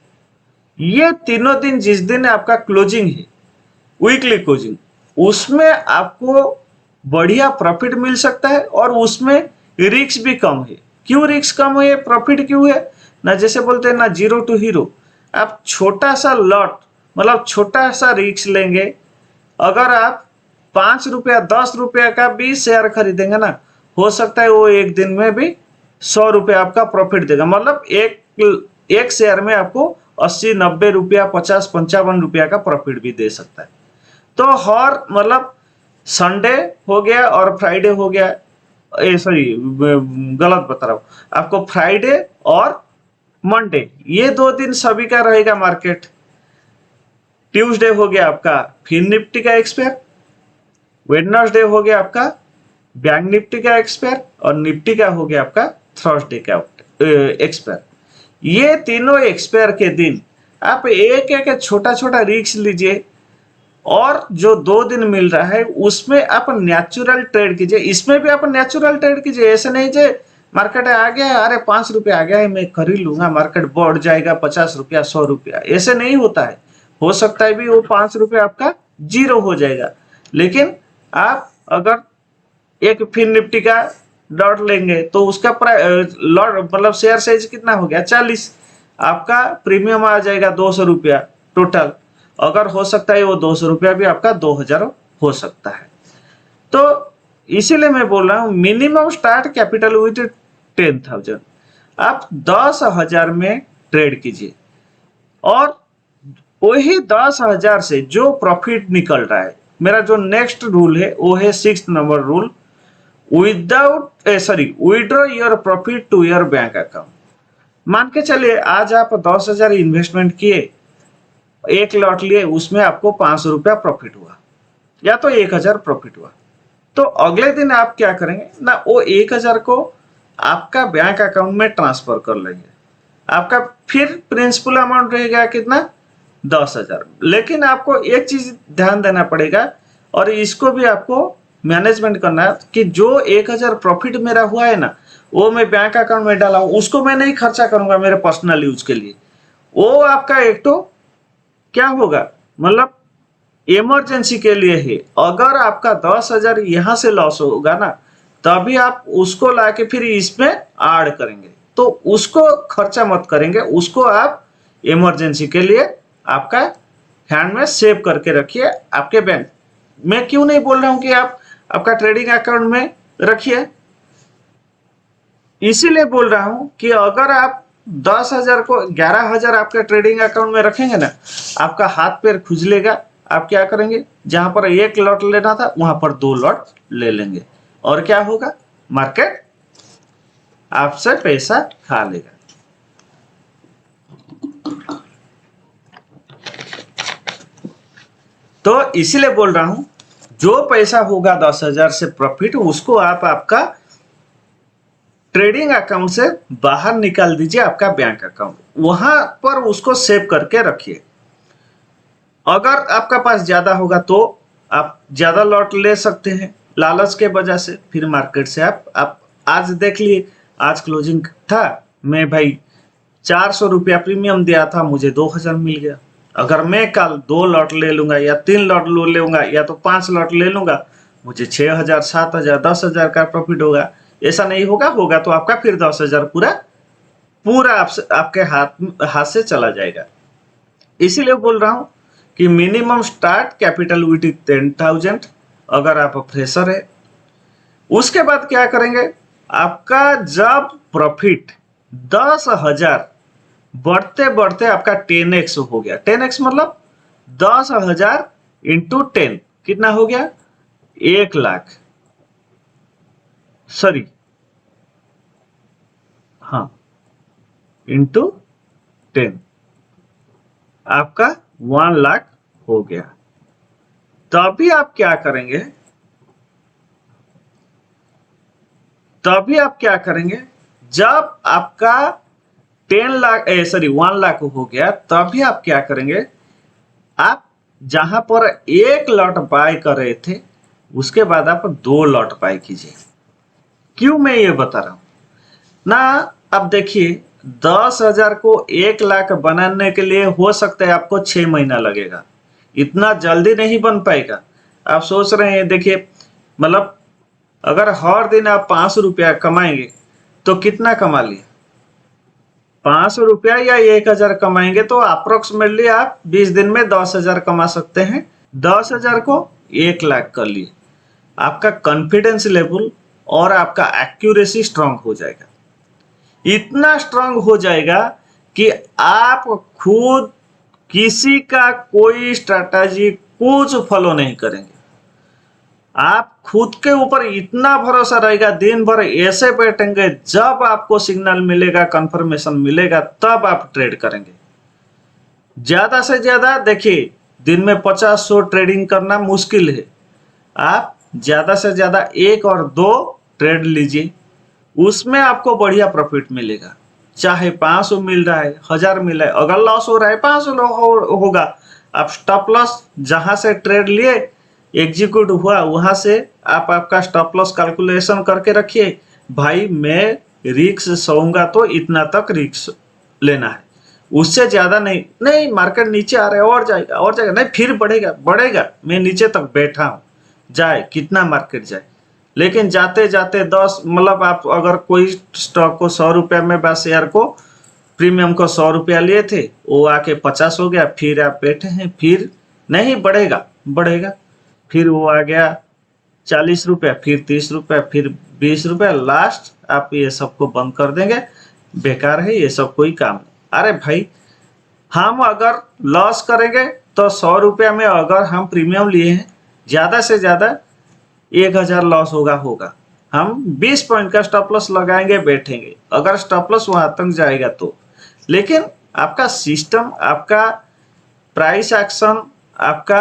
ये तीनों दिन जिस दिन आपका क्लोजिंग है, वीकली क्लोजिंग, उसमें आपको बढ़िया प्रॉफिट मिल सकता है और उसमें रिस्क भी कम है। क्यों रिस्क कम है, प्रॉफिट क्यों है ना, जैसे बोलते हैं ना जीरो टू हीरो। आप छोटा सा लॉट मतलब छोटा सा रिस्क लेंगे, अगर आप 5 रुपया 10 रुपया का भी शेयर खरीदेंगे ना, हो सकता है वो एक दिन में भी 100 रुपया आपका प्रॉफिट देगा। मतलब एक शेयर में आपको 80-90 रुपया 50-55 रुपया का प्रॉफिट भी दे सकता है। तो हर मतलब संडे हो गया और फ्राइडे हो गया, सॉरी गलत बता रहा हूं आपको, फ्राइडे और मंडे ये 2 दिन सभी का रहेगा मार्केट। ट्यूसडे हो गया आपका फिर निफ्टी का एक्सपायर, वेडनेसडे हो गया आपका बैंक निफ्टी का एक्सपायर, और निफ्टी का हो गया आपका थर्सडे का एक्सपायर। ये तीनों एक्सपायर के दिन आप एक एक छोटा छोटा रिस्क लीजिए, और जो 2 दिन मिल रहा है उसमें आप नेचुरल ट्रेड कीजिए। इसमें भी आप नेचुरल ट्रेड कीजिए, ऐसे नहीं जे मार्केट आ गया है, अरे 5 रुपया आ गया है मैं खरीद लूंगा, मार्केट बढ़ जाएगा 50 रुपया 100 रुपया, ऐसे नहीं होता है। हो सकता है भी वो 5 रुपया आपका जीरो हो जाएगा। लेकिन आप अगर एक फिर निफ्टी का डॉट लेंगे तो उसका लॉट मतलब शेयर साइज कितना हो गया 40, आपका प्रीमियम आ जाएगा 200 रुपया टोटल। अगर हो सकता है वो 200 रुपया भी आपका 2000 हो सकता है। तो इसीलिए मैं बोल रहा हूं मिनिमम स्टार्ट कैपिटल विथ 10,000। आप 10,000 में ट्रेड कीजिए, और वही 10,000 से जो प्रॉफिट निकल रहा है, मेरा जो नेक्स्ट रूल है वो है 6th number rule, withdraw your profit to your bank account. मान के चलिए आज आप 10,000 इन्वेस्टमेंट किए, एक लॉट लिए, उसमें आपको 500 रुपया प्रॉफिट हुआ या तो 1,000 प्रॉफिट हुआ, तो अगले दिन आप क्या करेंगे ना, वो 1,000 को आपका बैंक अकाउंट में ट्रांसफर कर लेंगे। आपका फिर प्रिंसिपल अमाउंट रहेगा कितना 10,000। लेकिन आपको एक चीज ध्यान देना पड़ेगा, और इसको भी आपको मैनेजमेंट करना है कि जो 1,000 प्रॉफिट मेरा हुआ है ना, वो मैं बैंक अकाउंट में डाला हूं, उसको मैं नहीं खर्चा करूंगा मेरे पर्सनल यूज के लिए। वो आपका एक तो क्या होगा, मतलब इमरजेंसी के लिए है। अगर आपका 10,000 यहां से लॉस होगा ना, तभी आप उसको लाके फिर इसमें ऐड करेंगे, तो उसको खर्चा मत करेंगे, उसको आप इमरजेंसी के लिए आपका हैंड में सेव करके रखिए आपके बैंक। मैं क्यों नहीं बोल रहा हूं कि आप आपका ट्रेडिंग अकाउंट में रखिए, इसीलिए बोल रहा हूं कि अगर आप 10,000 को 11,000 आपके ट्रेडिंग अकाउंट में रखेंगे ना, आपका हाथ पैर खुजलेगा। आप क्या करेंगे, जहां पर एक लॉट लेना था वहां पर 2 लॉट ले लेंगे, और क्या होगा, मार्केट आपसे पैसा खा लेगा। तो इसीलिए बोल रहा हूं, जो पैसा होगा 10,000 से प्रॉफिट, उसको आप आपका ट्रेडिंग अकाउंट से बाहर निकाल दीजिए, आपका बैंक अकाउंट, वहां पर उसको सेव करके रखिए। अगर आपका पास ज्यादा होगा तो आप ज्यादा लॉट ले सकते हैं लालच के वजह से। फिर मार्केट से आप आज देख लिए, आज क्लोजिंग था, मैं भाई 400 रुपया प्रीमियम दिया था, मुझे 2,000 मिल गया। अगर मैं कल 2 लॉट ले लूंगा या 3 लॉट ले लूंगा या तो 5 लॉट ले लूंगा, मुझे 6,000 7,000 10,000 का प्रॉफिट होगा। ऐसा नहीं होगा, होगा तो आपका फिर 10,000 पूरा पूरा आपके हाथ से चला जाएगा। इसीलिए बोल रहा हूं कि मिनिमम स्टार्ट कैपिटल विथ 10,000 अगर आप फ्रेशर है। उसके बाद क्या करेंगे, आपका जब प्रॉफिट 10,000 बढ़ते बढ़ते आपका 10x हो गया, 10x मतलब 10,000 इंटू 10 कितना हो गया, 1,00,000, सॉरी हाँ, इंटू 10 आपका 1,00,000 हो गया। तभी आप क्या करेंगे, जब आपका 1,00,000 हो गया, तभी आप क्या करेंगे, आप जहां पर 1 लॉट बाय कर रहे थे उसके बाद आप 2 लॉट बाय कीजिए। क्यों मैं ये बता रहा हूं ना, अब देखिए 10,000 को 1,00,000 बनाने के लिए हो सकता है आपको 6 महीना लगेगा, इतना जल्दी नहीं बन पाएगा। आप सोच रहे हैं, देखिए मतलब अगर हर दिन आप 500 रुपया कमाएंगे तो कितना कमा लिए, 500 रुपया या 1,000 कमाएंगे तो अप्रोक्सीमेटली आप 20 दिन में 10,000 कमा सकते हैं। 10,000 को 1,00,000 कर लिए, आपका कॉन्फिडेंस लेवल और आपका एक्यूरेसी स्ट्रांग हो जाएगा, इतना स्ट्रांग हो जाएगा कि आप खुद किसी का कोई स्ट्रैटेजी कुछ फॉलो नहीं करेंगे। आप खुद के ऊपर इतना भरोसा रहेगा, दिन भर ऐसे बैठेंगे, जब आपको सिग्नल मिलेगा, कंफर्मेशन मिलेगा, तब आप ट्रेड करेंगे। ज्यादा से ज्यादा देखिए दिन में 50-100 ट्रेडिंग करना मुश्किल है, आप ज्यादा से ज्यादा 1 और 2 ट्रेड लीजिए, उसमें आपको बढ़िया प्रॉफिट मिलेगा। चाहे 500 मिल रहा है, 1000 मिल रहा है, अगर लॉस हो रहा है 500 होगा, आप स्टॉप लॉस जहां से ट्रेड लिए एग्जीक्यूट हुआ वहां से आप आपका स्टॉप लॉस कैलकुलेशन करके रखिए, भाई मैं रिस्क सोऊंगा तो इतना तक रिस्क लेना है, उससे ज्यादा नहीं। नहीं मार्केट नीचे आ रहा है और जाएगा, नहीं फिर बढ़ेगा, मैं नीचे तक बैठा हूं, जाए कितना मार्केट जाए, लेकिन जाते जाते 10 मतलब आप अगर कोई स्टॉक को 100 रुपया में बस शेयर को प्रीमियम को 100 रुपया लिए थे, वो आके 50 हो गया, फिर आप बैठे हैं, फिर नहीं बढ़ेगा, फिर वो आ गया 40 रुपया, फिर 30 रुपया, फिर 20 रुपया, लास्ट आप ये सबको बंद कर देंगे, बेकार है ये सब, कोई काम नहीं। अरे भाई हम अगर लॉस करेंगे तो 100 रुपया में अगर हम प्रीमियम लिए हैं, ज्यादा से ज्यादा 1,000 लॉस होगा, हम 20 पॉइंट का स्टॉप लॉस लगाएंगे, बैठेंगे, अगर स्टॉप लॉस वहां तक जाएगा तो। लेकिन आपका सिस्टम, आपका प्राइस एक्शन, आपका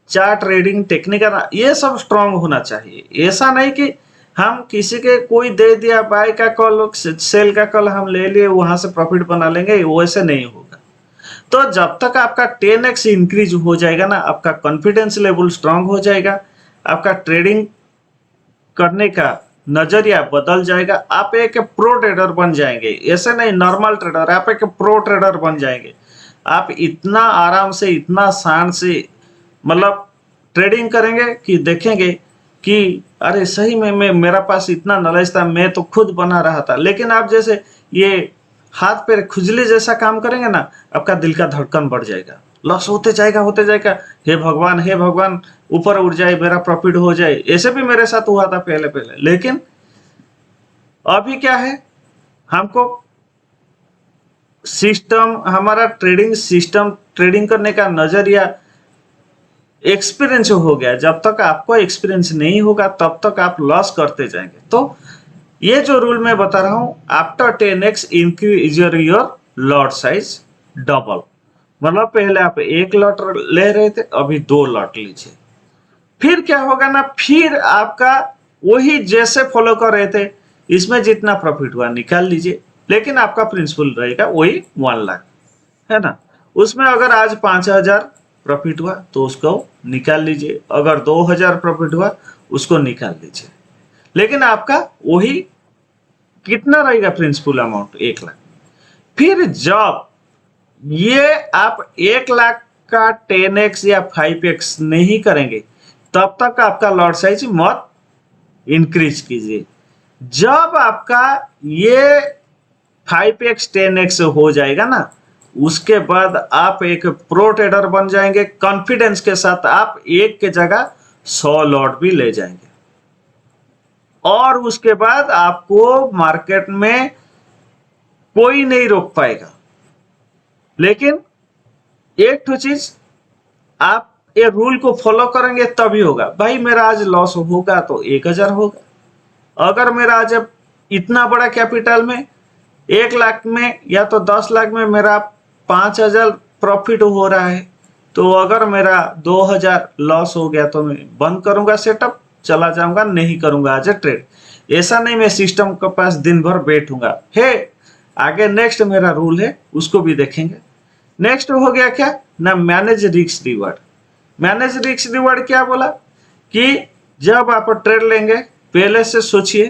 चार्ट रीडिंग, टेक्निकल, ये सब स्ट्रांग होना चाहिए। ऐसा नहीं कि हम किसी के कोई दे दिया बाय का कॉल, सेल का कॉल हम ले लिए, वहां से प्रॉफिट बना लेंगे, वैसे नहीं होगा। तो जब तक आपका 10x इंक्रीज हो जाएगा ना, आपका कॉन्फिडेंस लेवल स्ट्रांग हो जाएगा, आपका ट्रेडिंग करने का नजरिया बदल जाएगा, आप एक प्रो ट्रेडर बन जाएंगे। ऐसे नहीं नॉर्मल ट्रेडर, आप एक प्रो ट्रेडर बन जाएंगे। आप इतना आराम से, इतना शान से मतलब ट्रेडिंग करेंगे कि देखेंगे कि अरे सही में मेरा पास इतना नॉलेज था, मैं तो खुद बना रहा था। लेकिन आप जैसे ये हाथ पैर खुजली जैसा काम करेंगे ना, आपका दिल का धड़कन बढ़ जाएगा, लॉस होते जाएगा, हे भगवान ऊपर उठ जाए, मेरा प्रॉफिट हो जाए। ऐसे भी मेरे साथ हुआ था पहले। लेकिन अभी क्या है, हमको सिस्टम, हमारा ट्रेडिंग सिस्टम, ट्रेडिंग करने का नजरिया, एक्सपीरियंस हो गया। जब तक आपको एक्सपीरियंस नहीं होगा तब तक आप लॉस करते जाएंगे। तो ये जो रूल मैं बता रहा हूं, after 10x increase your lot size double, मतलब पहले आप 1 लॉट ले रहे थे, अभी 2 लॉट लीजिए। फिर क्या होगा ना, फिर आपका वही जैसे फॉलो कर रहे थे, इसमें जितना प्रॉफिट हुआ निकाल लीजिए, लेकिन आपका प्रिंसिपल रहेगा वही 1,00,000, है ना। उसमें अगर आज 5,000 प्रॉफिट हुआ तो उसको निकाल लीजिए, अगर 2,000 प्रॉफिट हुआ उसको निकाल लीजिए, लेकिन आपका वही कितना रहेगा प्रिंसिपल अमाउंट, 1,00,000। फिर जब ये आप 1,00,000 का 10x या 5x नहीं करेंगे, तब तक आपका लॉट साइज मत इंक्रीज कीजिए। जब आपका ये 5x 10x हो जाएगा ना, उसके बाद आप एक प्रो ट्रेडर बन जाएंगे। कॉन्फिडेंस के साथ आप एक के जगह 100 लॉट भी ले जाएंगे, और उसके बाद आपको मार्केट में कोई नहीं रोक पाएगा। लेकिन एक तो चीज, आप ये रूल को फॉलो करेंगे तभी होगा। भाई मेरा आज लॉस होगा तो 1000 होगा। अगर मेरा आज इतना बड़ा कैपिटल में 1 लाख में या तो 10 लाख में मेरा 5000 प्रॉफिट हो रहा है, तो अगर मेरा 2000 लॉस हो गया तो मैं बंद करूंगा सेटअप, चला जाऊंगा, नहीं करूंगा आज ट्रेड। ऐसा नहीं मैं सिस्टम के पास दिन भर बैठूंगा। है आगे नेक्स्ट मेरा रूल है, उसको भी देखेंगे। नेक्स्ट हो गया क्या ना, manage risk reward. Manage risk reward क्या बोला कि जब आप ट्रेड लेंगे पहले से सोचिए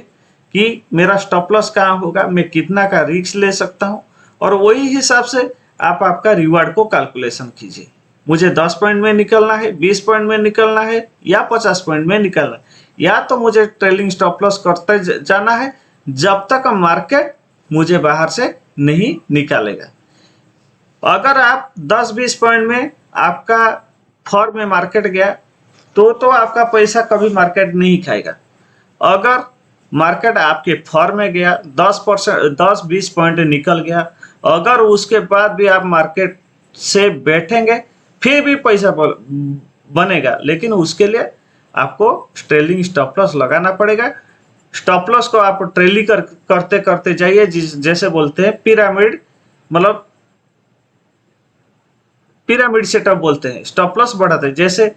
कि मेरा स्टॉप लॉस कहाँ होगा, मैं कितना का रिस्क ले सकता हूँ, और वही हिसाब से आप आपका रिवार्ड को कैलकुलेशन कीजिए। मुझे 10 पॉइंट में निकलना है, 20 पॉइंट में निकलना है, या 50 पॉइंट में निकलना है, या तो मुझे ट्रेलिंग स्टॉप लॉस करते जाना है जब तक मार्केट मुझे बाहर से नहीं निकालेगा। अगर आप 10-20 पॉइंट में आपका फॉर्म में मार्केट गया तो आपका पैसा कभी मार्केट नहीं खाएगा। अगर मार्केट आपके फॉर्म में गया 10-20 पॉइंट निकल गया, अगर उसके बाद भी आप मार्केट से बैठेंगे फिर भी पैसा बनेगा, लेकिन उसके लिए आपको ट्रेलिंग स्टॉप लॉस लगाना पड़ेगा। स्टॉप लॉस को आप ट्रेली करते करते जाइए, जैसे बोलते हैं पिरामिड, मतलब पिरामिड सेटअप बोलते हैं। स्टॉप लॉस बढ़ाते हैं, जैसे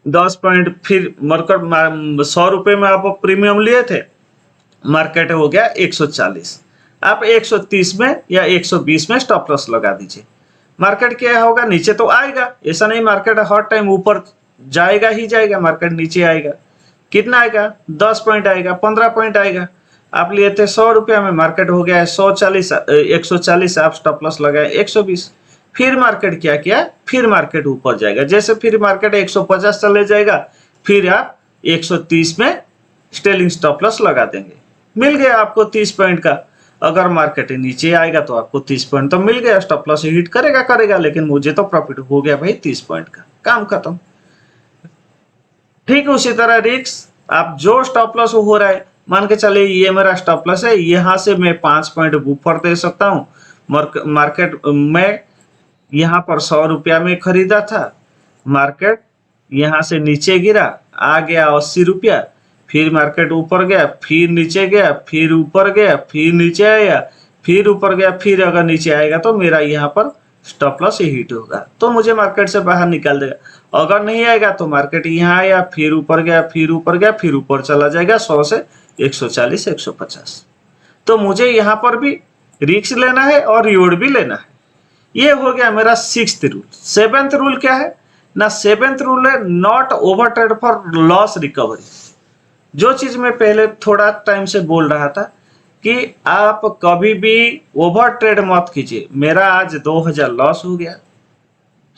10 पॉइंट, फिर मरकर 100 रुपए में आप प्रीमियम लिए थे, मार्केट हो गया 140, आप 130 में या 120 में स्टॉप लॉस लगा दीजिए। मार्केट क्या होगा, नीचे तो आएगा। ऐसा नहीं मार्केट हर टाइम ऊपर जाएगा ही जाएगा, मार्केट नीचे आएगा। कितना आएगा, 10 पॉइंट आएगा, 15 पॉइंट आएगा। आप लिए थे 100 रुपया में, मार्केट हो गया 140, आप स्टॉप लॉस लगाए 120। फिर मार्केट क्या किया, फिर मार्केट ऊपर जाएगा। जैसे फिर मार्केट 150 चले जाएगा, फिर आप 130 में स्टेलिंग स्टॉप लॉस लगा देंगे, मिल गया आपको 30 पॉइंट का। अगर मार्केट नीचे आएगा तो आपको 30 पॉइंट तो मिल गया, स्टॉप लॉस हिट करेगा, लेकिन मुझे तो प्रॉफिट हो गया भाई 30 पॉइंट का, काम खत्म। ठीक उसी तरह रिस्क, आप जो स्टॉप लॉस हो रहा है, मान के चलिए ये मेरा स्टॉप लॉस है, यहां से मैं 5 पॉइंट ऊपर दे सकता हूँ। मार्केट में यहाँ पर 100 रुपया में खरीदा था, मार्केट यहाँ से नीचे गिरा, आ गया 80 रुपया, फिर मार्केट ऊपर गया, फिर नीचे गया, फिर ऊपर गया, फिर नीचे आया, फिर ऊपर गया, फिर अगर नीचे आएगा तो मेरा यहाँ पर स्टॉप लॉस हिट होगा, तो मुझे मार्केट से बाहर निकाल देगा। अगर नहीं आएगा तो मार्केट यहाँ आया, फिर ऊपर गया, फिर ऊपर गया, फिर ऊपर चला जाएगा 100 से 140, 150। तो मुझे यहाँ पर भी रिस्क लेना है और रिवॉर्ड भी लेना है। ये हो गया मेरा 6th रूल। 7th रूल क्या है ना, 7th रूल है not over trade for loss recovery. जो चीज मैं पहले थोड़ा टाइम से बोल रहा था कि आप कभी भी ओवर ट्रेड मत कीजिए। मेरा आज 2000 लॉस हो गया,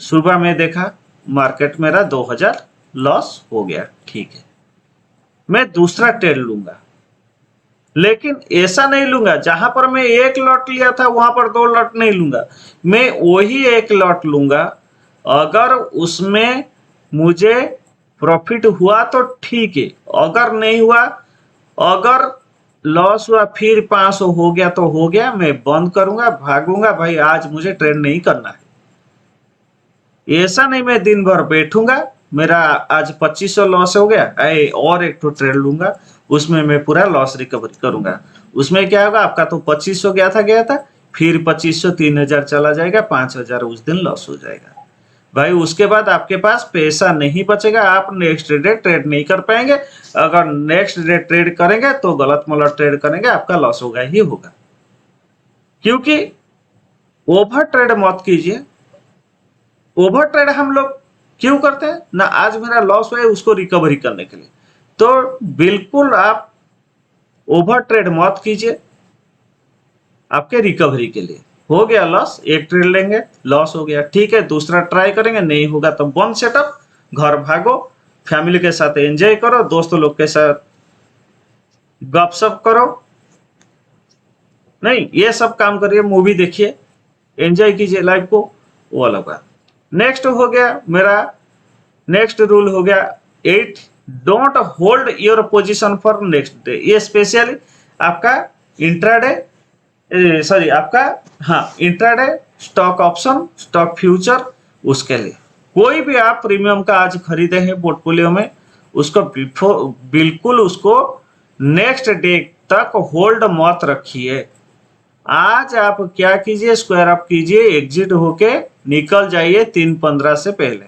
सुबह में देखा मार्केट मेरा 2000 लॉस हो गया, ठीक है, मैं दूसरा ट्रेड लूंगा। लेकिन ऐसा नहीं लूंगा जहां पर मैं 1 लॉट लिया था वहां पर 2 लॉट नहीं लूंगा, मैं वही 1 लॉट लूंगा। अगर उसमें मुझे प्रॉफिट हुआ तो ठीक है, अगर नहीं हुआ, अगर लॉस हुआ, फिर 500 हो गया तो हो गया, मैं बंद करूंगा, भागूंगा। भाई आज मुझे ट्रेड नहीं करना है। ऐसा नहीं मैं दिन भर बैठूंगा, मेरा आज 2500 लॉस हो गया, और एक तो ट्रेड लूंगा, उसमें मैं पूरा लॉस रिकवरी करूंगा। उसमें क्या होगा, आपका तो 2500 गया था, फिर 2500 3000 चला जाएगा, 5000 उस दिन लॉस हो जाएगा। भाई उसके बाद आपके पास पैसा नहीं बचेगा, आप नेक्स्ट डे ट्रेड नहीं कर पाएंगे। अगर नेक्स्ट डे ट्रेड करेंगे तो गलत मलत ट्रेड करेंगे, आपका लॉस होगा ही होगा। क्योंकि ओवर ट्रेड मत कीजिए। ओवर ट्रेड हम लोग क्यों करते हैं ना, आज मेरा लॉस हुआ है उसको रिकवरी करने के लिए। तो बिल्कुल आप ओवर ट्रेड मत कीजिए, आपके रिकवरी के लिए। हो गया लॉस, एक ट्रेड लेंगे, लॉस हो गया, ठीक है, दूसरा ट्राई करेंगे, नहीं होगा तो बंद सेटअप, घर भागो, फैमिली के साथ एंजॉय करो, दोस्तों लोग के साथ गपशप करो, नहीं ये सब काम करिए, मूवी देखिए, एंजॉय कीजिए लाइफ को, वो अलग बात। नेक्स्ट हो गया मेरा, नेक्स्ट रूल हो गया 8, don't hold your position for next day. ये स्पेशली आपका इंट्राडे, सॉरी आपका, हाँ intraday, stock option, stock future, उसके लिए कोई भी आप प्रीमियम का आज खरीदे हैं पोर्टफोलियो में, उसको बिल्कुल उसको नेक्स्ट डे तक होल्ड मत रखिए। आज आप क्या कीजिए, स्क्वायर अप कीजिए, एग्जिट होके निकल जाइए 3:15 से पहले।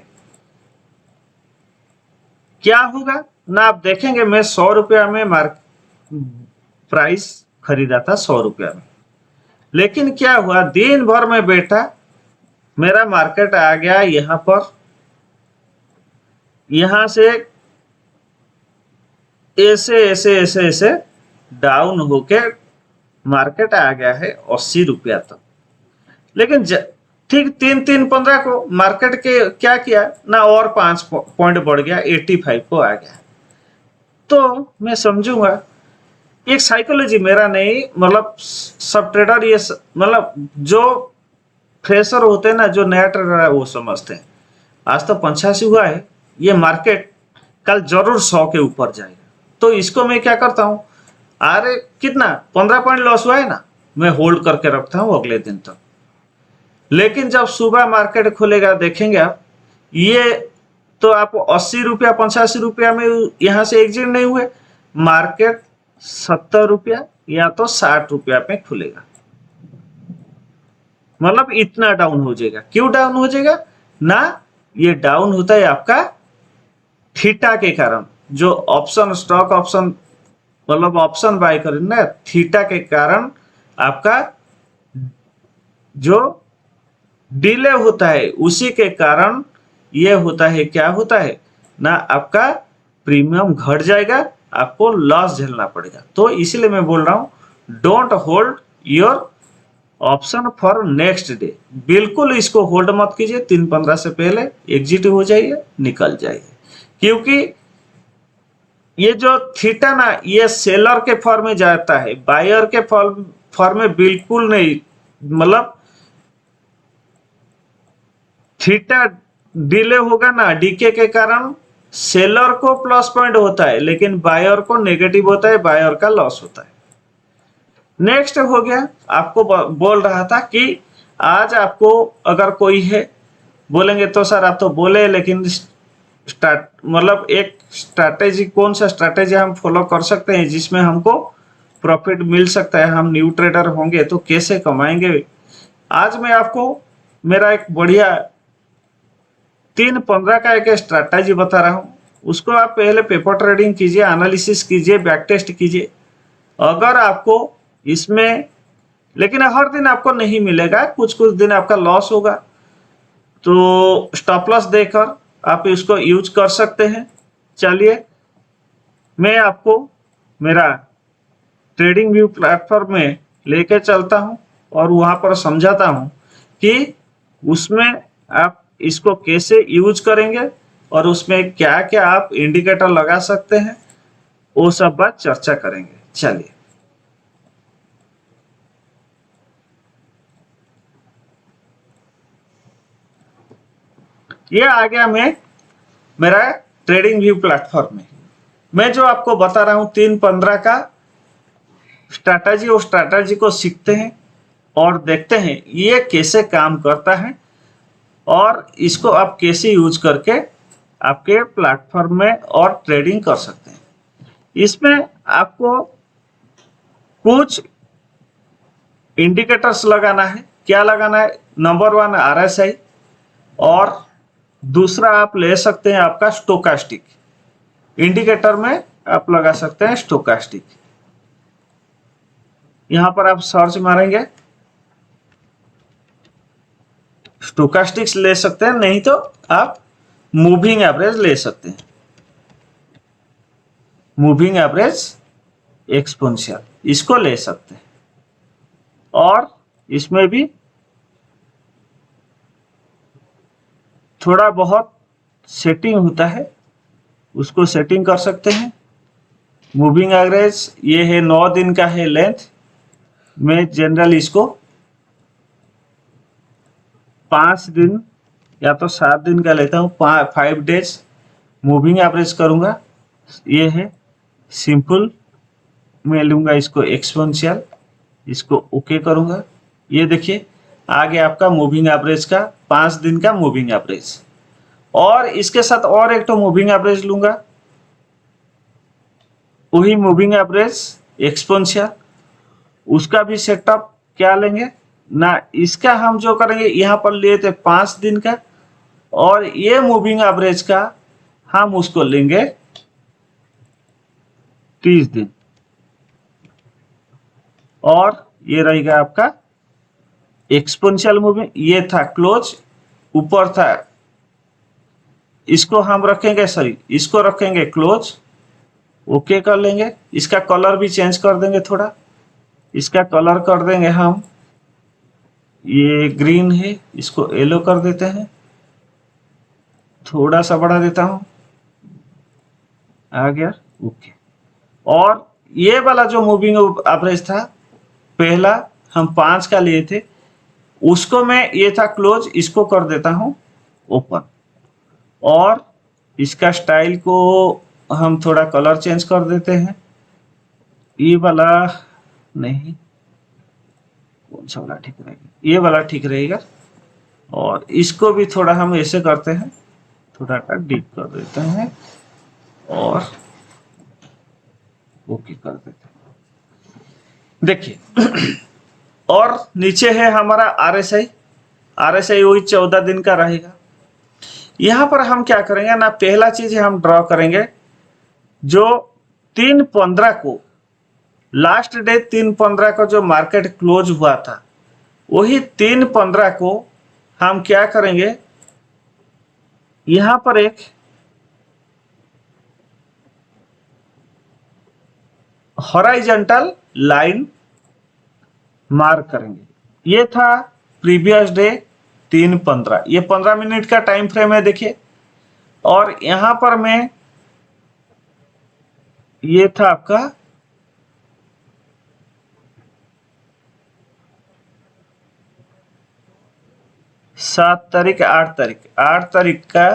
क्या होगा ना, आप देखेंगे मैं 100 रुपया में प्राइस खरीदा था 100 रुपया में, लेकिन क्या हुआ, दिन भर में बैठा, मेरा मार्केट आ गया यहां पर, यहां से ऐसे ऐसे ऐसे ऐसे डाउन होके मार्केट आ गया है 80 रुपया तक। लेकिन ठीक 3-3-15 को मार्केट के क्या किया ना, और 5 पॉइंट बढ़ गया, 85 को आ गया। तो मैं समझूंगा एक साइकोलॉजी मेरा नहीं, मतलब सब ट्रेडर ये मतलब जो फ्रेशर होते हैं ना, जो नया ट्रेडर है वो समझते हैं आज तो 85 हुआ है, ये मार्केट कल जरूर 100 के ऊपर जाएगा। तो इसको मैं क्या करता हूँ, अरे कितना 15 पॉइंट लॉस हुआ है ना, मैं होल्ड करके रखता हूँ अगले दिन तक। लेकिन जब सुबह मार्केट खुलेगा देखेंगे आप, ये तो आप 80 रुपया 85 रुपया में यहां से एग्जिट नहीं हुए, मार्केट 70 रुपया या तो 60 रुपया पे खुलेगा, मतलब इतना डाउन हो जाएगा। क्यों डाउन हो जाएगा ना, ये डाउन होता है आपका थीटा के कारण, जो ऑप्शन स्टॉक ऑप्शन मतलब ऑप्शन बाय करें ना, थीटा के कारण आपका जो डिले होता है, उसी के कारण ये होता है, क्या होता है ना, आपका प्रीमियम घट जाएगा, आपको लॉस झेलना पड़ेगा। तो इसलिए मैं बोल रहा हूं don't hold your option for next day, बिल्कुल इसको होल्ड मत कीजिए, 3:15 से पहले एग्जिट हो जाइए, निकल जाइए। क्योंकि ये जो थीटा ना, ये सेलर के फॉर्म में जाता है, बायर के फॉर्म में बिल्कुल नहीं। मतलब थीटा डिले होगा ना, डीके के कारण सेलर को प्लस पॉइंट होता है, लेकिन बायर को नेगेटिव होता है, बायर का लॉस होता है। नेक्स्ट हो गया, आपको बोल रहा था कि आज आपको अगर कोई है, बोलेंगे तो सर आप तो बोले, लेकिन स्टार्ट मतलब एक स्ट्रैटेजी, कौन सा स्ट्रैटेजी हम फॉलो कर सकते हैं जिसमें हमको प्रॉफिट मिल सकता है, हम न्यू ट्रेडर होंगे तो कैसे कमाएंगे। आज मैं आपको मेरा एक बढ़िया 3:15 का एक स्ट्रैटेजी बता रहा हूं, उसको आप पहले पेपर ट्रेडिंग कीजिए, एनालिसिस कीजिए, बैक टेस्ट कीजिए। अगर आपको इसमें, लेकिन हर दिन आपको नहीं मिलेगा, कुछ कुछ दिन आपका लॉस होगा, तो स्टॉप लॉस देकर आप इसको यूज कर सकते हैं। चलिए मैं आपको मेरा ट्रेडिंग व्यू प्लेटफॉर्म में लेके चलता हूं और वहां पर समझाता हूं कि उसमें आप इसको कैसे यूज करेंगे और उसमें क्या क्या आप इंडिकेटर लगा सकते हैं, वो सब बात चर्चा करेंगे। चलिए ये आ गया मैं मेरा ट्रेडिंग व्यू प्लेटफॉर्म में। मैं जो आपको बता रहा हूं 3:15 का स्ट्रैटेजी, और स्ट्रैटेजी को सीखते हैं और देखते हैं ये कैसे काम करता है और इसको आप कैसे यूज करके आपके प्लेटफॉर्म में और ट्रेडिंग कर सकते हैं। इसमें आपको कुछ इंडिकेटर्स लगाना है। क्या लगाना है, नंबर 1 RSI, और दूसरा आप ले सकते हैं आपका स्टोकास्टिक। इंडिकेटर में आप लगा सकते हैं स्टोकास्टिक। यहां पर आप सर्च मारेंगे, स्टोकास्टिक्स ले सकते हैं, नहीं तो आप मूविंग एवरेज ले सकते हैं, मूविंग एवरेज एक्सपोनेंशियल इसको ले सकते हैं। और इसमें भी थोड़ा बहुत सेटिंग होता है, उसको सेटिंग कर सकते हैं। मूविंग एवरेज ये है 9 दिन का है लेंथ। मैं जनरल इसको 5 दिन या तो 7 दिन का लेता हूँ, 5 डेज मूविंग एवरेज करूँगा। ये है सिंपल, मैं लूँगा इसको एक्सपोनेंशियल, इसको ओके करूँगा। ये देखिए आ गया आपका मूविंग एवरेज का 5 दिन का मूविंग एवरेज। और इसके साथ और एक तो मूविंग एवरेज लूँगा, वही मूविंग एवरेज एक्सपोनेंशियल, उसका भी सेटअप क्या लेंगे ना, इसका हम जो करेंगे यहाँ पर लिए थे 5 दिन का, और ये मूविंग एवरेज का हम उसको लेंगे 30 दिन। और ये रहेगा आपका एक्सपोनेंशियल मूविंग। ये था क्लोज, ऊपर था, इसको हम रखेंगे, सॉरी इसको रखेंगे क्लोज, ओके कर लेंगे। इसका कलर भी चेंज कर देंगे थोड़ा, इसका कलर कर देंगे हम, ये ग्रीन है, इसको येलो कर देते हैं, थोड़ा सा बढ़ा देता हूं, आ गया ओके। और ये वाला जो मूविंग एवरेज था पहला हम 5 का लिए थे, उसको मैं, ये था क्लोज, इसको कर देता हूं ओपन। और इसका स्टाइल को हम थोड़ा कलर चेंज कर देते हैं, ये वाला नहीं, कौन सा वाला ठीक रहेगा, ये वाला ठीक रहेगा। और इसको भी थोड़ा हम ऐसे करते हैं, थोड़ा सा डीप कर देते हैं और ओके कर देते हैं। देखिए और नीचे है हमारा आरएसआई, आरएसआई वही 14 दिन का रहेगा। यहां पर हम क्या करेंगे ना, पहला चीज हम ड्रॉ करेंगे जो 3/15 को, लास्ट डे 3/15 को जो मार्केट क्लोज हुआ था, वही 3/15 को हम क्या करेंगे, यहां पर एक हॉराइजॉन्टल लाइन मार्क करेंगे। ये था प्रीवियस डे 3/15, ये 15 मिनट का टाइम फ्रेम है देखिए। और यहां पर मैं, ये था आपका 7 तारीख, 8 तारीख, 8 तारीख का,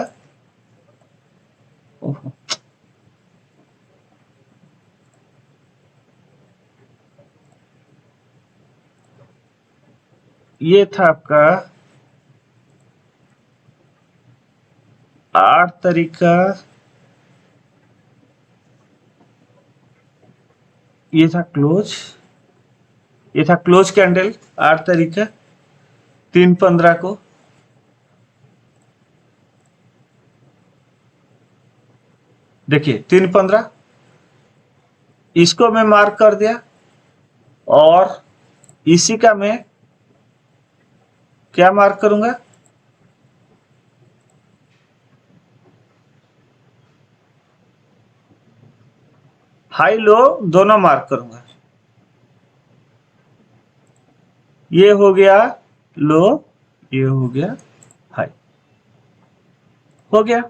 ये था आपका 8 तारीख का, ये था क्लोज, ये था क्लोज कैंडल 8 तारीख का 3/15 को। देखिए 3/15, इसको मैं मार्क कर दिया। और इसी का मैं क्या मार्क करूंगा, हाई लो दोनों मार्क करूंगा। ये हो गया लो, ये हो गया हाई, हो गया।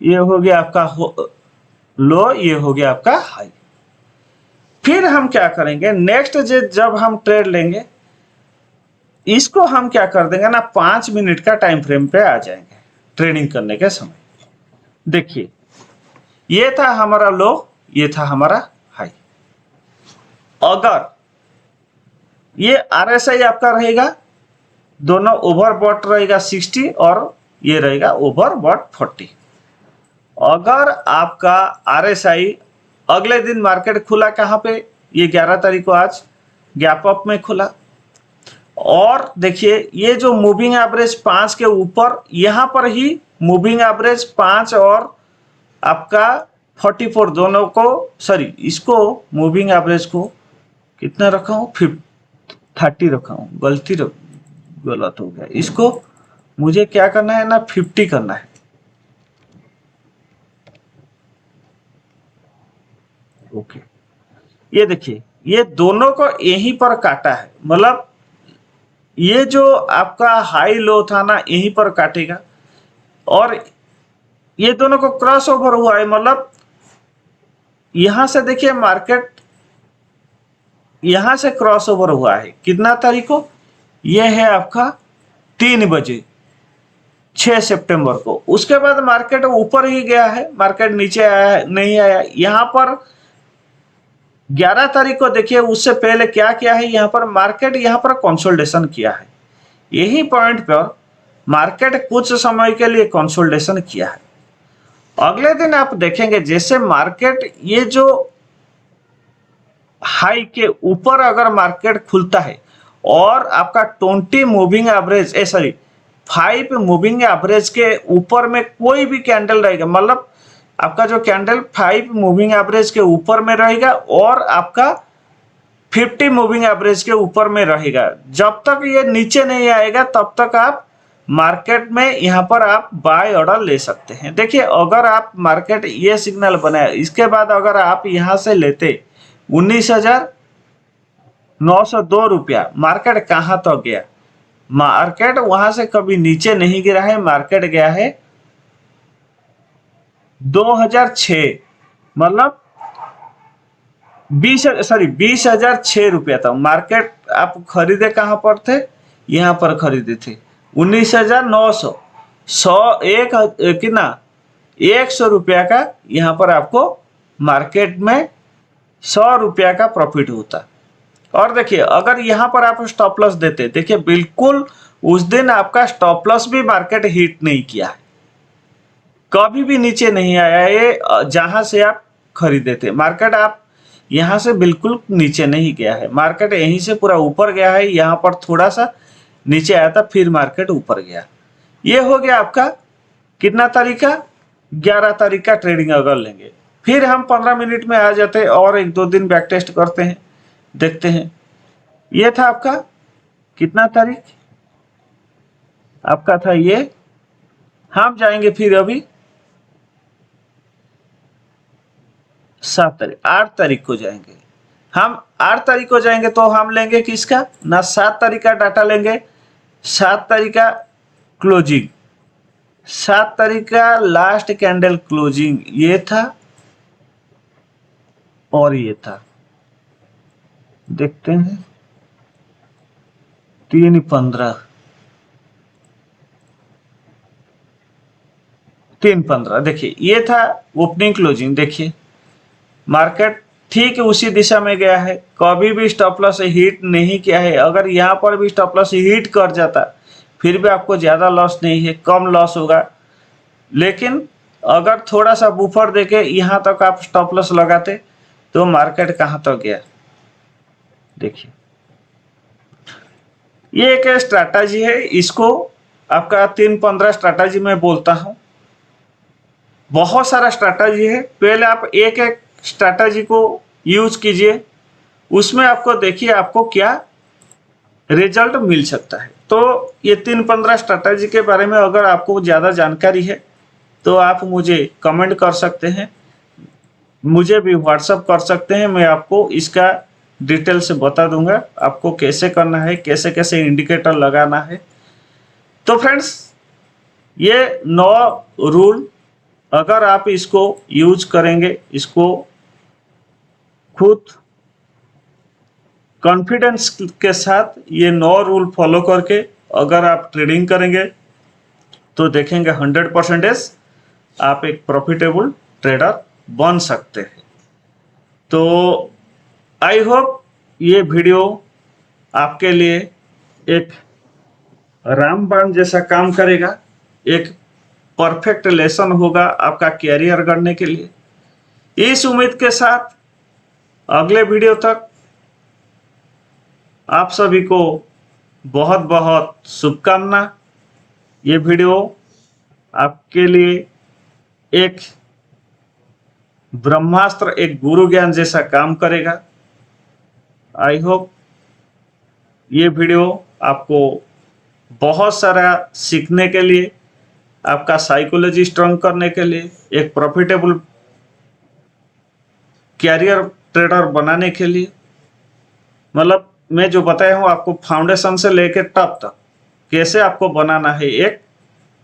ये हो गया आपका लो, ये हो गया आपका हाई। फिर हम क्या करेंगे, नेक्स्ट जब हम ट्रेड लेंगे, इसको हम क्या कर देंगे ना, 5 मिनट का टाइम फ्रेम पे आ जाएंगे ट्रेडिंग करने के समय। देखिए ये था हमारा लो, ये था हमारा हाई। अगर ये आरएसआई आपका रहेगा, दोनों ओवरबॉट रहेगा 60 और ये रहेगा ओवरबॉट 40। अगर आपका आरएसआई अगले दिन मार्केट खुला कहां पे, ये 11 तारीख को आज गैप अप में खुला, और देखिए ये जो मूविंग एवरेज 5 के ऊपर, यहां पर ही मूविंग एवरेज 5 और आपका 44 दोनों को, सॉरी इसको मूविंग एवरेज को कितना रखा हूं, 30 रखा हूं, गलत हो गया। इसको मुझे क्या करना है ना, 50 करना है। ओके, ये देखिए ये दोनों को यहीं पर काटा है, मतलब ये जो आपका हाई लो था ना यहीं पर काटेगा, और ये दोनों को क्रॉस ओवर हुआ है, मतलब यहां से देखिए मार्केट यहां से क्रॉस ओवर हुआ है कितना तारीख को, ये है आपका 3 बजे 6 सितंबर को। उसके बाद मार्केट ऊपर ही गया है, मार्केट नीचे आया नहीं आया। यहां पर 11 तारीख को देखिए उससे पहले क्या किया है, यहां पर मार्केट यहां पर कंसोलिडेशन किया है, यही पॉइंट पर मार्केट कुछ समय के लिए कंसोलिडेशन किया है। अगले दिन आप देखेंगे जैसे मार्केट ये जो हाई के ऊपर अगर मार्केट खुलता है और आपका 20 मूविंग एवरेज 5 मूविंग एवरेज के ऊपर में कोई भी कैंडल रहेगा, मतलब आपका जो कैंडल 5 मूविंग एवरेज के ऊपर में रहेगा और आपका 50 मूविंग एवरेज के ऊपर में रहेगा, जब तक ये नीचे नहीं आएगा तब तक आप मार्केट में यहाँ पर आप बाय ऑर्डर ले सकते हैं। देखिए अगर आप मार्केट ये सिग्नल बनाए, इसके बाद अगर आप यहाँ से लेते 19,902 रुपया, मार्केट कहाँ तक गया, मार्केट वहां से कभी नीचे नहीं गिरा है, मार्केट गया है 2006, मतलब 20,006 रुपया था मार्केट। आप खरीदे कहां पर थे, यहां पर खरीदे थे 19,900, 100 रुपया का यहां पर आपको मार्केट में 100 रुपया का प्रॉफिट होता। और देखिए अगर यहां पर आप स्टॉप लॉस देते, देखिए बिल्कुल उस दिन आपका स्टॉप लॉस भी मार्केट हिट नहीं किया है, कभी भी नीचे नहीं आया, ये जहां से आप खरीदे थे मार्केट आप यहां से बिल्कुल नीचे नहीं गया है, मार्केट यहीं से पूरा ऊपर गया है, यहां पर थोड़ा सा नीचे आया था फिर मार्केट ऊपर गया। ये हो गया आपका कितना तारीख का, 11 तारीख का ट्रेडिंग अगर लेंगे। फिर हम 15 मिनट में आ जाते हैं और 1-2 दिन बैक टेस्ट करते हैं, देखते हैं। ये था आपका कितना तारीख, आपका था ये, हम जाएंगे फिर अभी 7 तारीख 8 तारीख को जाएंगे, हम 8 तारीख को जाएंगे तो हम लेंगे किसका ना, 7 तारीख का डाटा लेंगे, 7 तारीख का क्लोजिंग, 7 तारीख का लास्ट कैंडल क्लोजिंग ये था और ये था, देखते हैं 3/15 3/15, देखिए ये था ओपनिंग क्लोजिंग। देखिए मार्केट ठीक उसी दिशा में गया है, कभी भी स्टॉप लॉस हिट नहीं किया है। अगर यहाँ पर भी स्टॉप लॉस हिट कर जाता फिर भी आपको ज़्यादा लॉस नहीं है, कम लॉस होगा, लेकिन अगर थोड़ा सा बुफर देके यहाँ तक आप स्टॉप लॉस लगाते तो मार्केट कहाँ तक गया। देखिए ये एक स्ट्रैटेजी है, इसको आपका 3/15 स्ट्रैटेजी में बोलता हूँ। बहुत सारा स्ट्रैटेजी है, पहले आप एक एक स्ट्रैटेजी को यूज कीजिए, उसमें आपको देखिए आपको क्या रिजल्ट मिल सकता है। तो ये 3/15 स्ट्रैटेजी के बारे में अगर आपको ज़्यादा जानकारी है तो आप मुझे कमेंट कर सकते हैं, मुझे भी व्हाट्सअप कर सकते हैं, मैं आपको इसका डिटेल से बता दूंगा आपको कैसे करना है, कैसे कैसे इंडिकेटर लगाना है। तो फ्रेंड्स ये 9 रूल अगर आप इसको यूज करेंगे, इसको खुद कॉन्फिडेंस के साथ ये 9 रूल फॉलो करके अगर आप ट्रेडिंग करेंगे तो देखेंगे 100% आप एक प्रॉफिटेबल ट्रेडर बन सकते हैं। तो आई होप ये वीडियो आपके लिए एक रामबाण जैसा काम करेगा, एक परफेक्ट लेसन होगा आपका कैरियर गढ़ने के लिए। इस उम्मीद के साथ अगले वीडियो तक आप सभी को बहुत बहुत शुभकामना। ये वीडियो आपके लिए एक ब्रह्मास्त्र, एक गुरु ज्ञान जैसा काम करेगा। आई होप ये वीडियो आपको बहुत सारा सीखने के लिए, आपका साइकोलॉजी स्ट्रांग करने के लिए, एक प्रॉफिटेबल कैरियर ट्रेडर बनाने के लिए, मतलब मैं जो बताया हूँ आपको फाउंडेशन से लेकर टॉप तक कैसे आपको बनाना है एक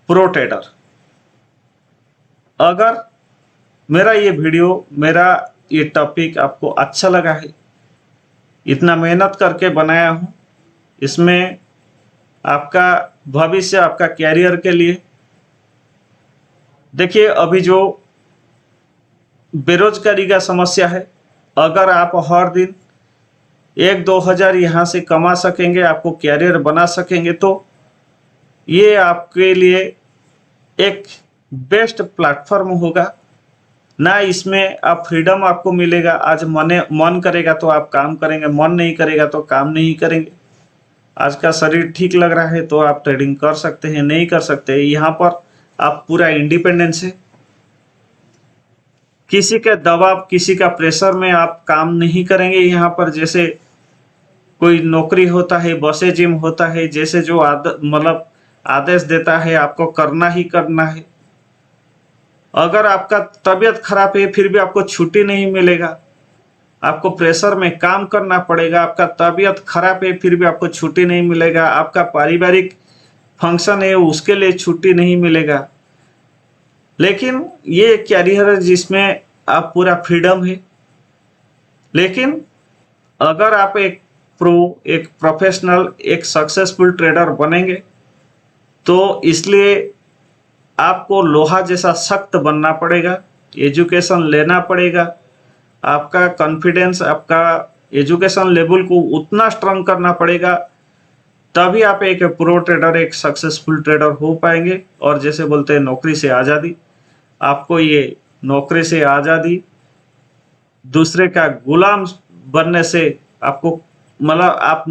प्रो ट्रेडर। अगर मेरा ये वीडियो, मेरा ये टॉपिक आपको अच्छा लगा है, इतना मेहनत करके बनाया हूँ, इसमें आपका भविष्य, आपका कैरियर के लिए, देखिए अभी जो बेरोजगारी का समस्या है, अगर आप हर दिन 1-2 हज़ार यहाँ से कमा सकेंगे, आपको कैरियर बना सकेंगे, तो ये आपके लिए एक बेस्ट प्लेटफॉर्म होगा ना। इसमें आप फ्रीडम आपको मिलेगा, आज मन करेगा तो आप काम करेंगे, मन नहीं करेगा तो काम नहीं करेंगे। आज का शरीर ठीक लग रहा है तो आप ट्रेडिंग कर सकते हैं, नहीं कर सकते। यहाँ पर आप पूरा इंडिपेंडेंस है, किसी के दबाव, किसी का प्रेशर में आप काम नहीं करेंगे। यहाँ पर जैसे कोई नौकरी होता है, बसे जिम होता है, जैसे जो मतलब आदेश देता है आपको करना ही करना है। अगर आपका तबीयत खराब है फिर भी आपको छुट्टी नहीं मिलेगा, आपको प्रेशर में काम करना पड़ेगा। आपका तबीयत खराब है फिर भी आपको छुट्टी नहीं मिलेगा, आपका पारिवारिक फंक्शन है उसके लिए छुट्टी नहीं मिलेगा। लेकिन ये कैरियर है जिसमें आप पूरा फ्रीडम है। लेकिन अगर आप एक प्रो, एक प्रोफेशनल, एक सक्सेसफुल ट्रेडर बनेंगे तो इसलिए आपको लोहा जैसा सख्त बनना पड़ेगा, एजुकेशन लेना पड़ेगा, आपका कॉन्फिडेंस, आपका एजुकेशन लेवल को उतना स्ट्रांग करना पड़ेगा, तभी आप एक प्रो ट्रेडर, एक सक्सेसफुल ट्रेडर हो पाएंगे। और जैसे बोलते हैं नौकरी से आज़ादी, आपको ये नौकरी से आज़ादी, दूसरे का गुलाम बनने से आपको, मतलब आप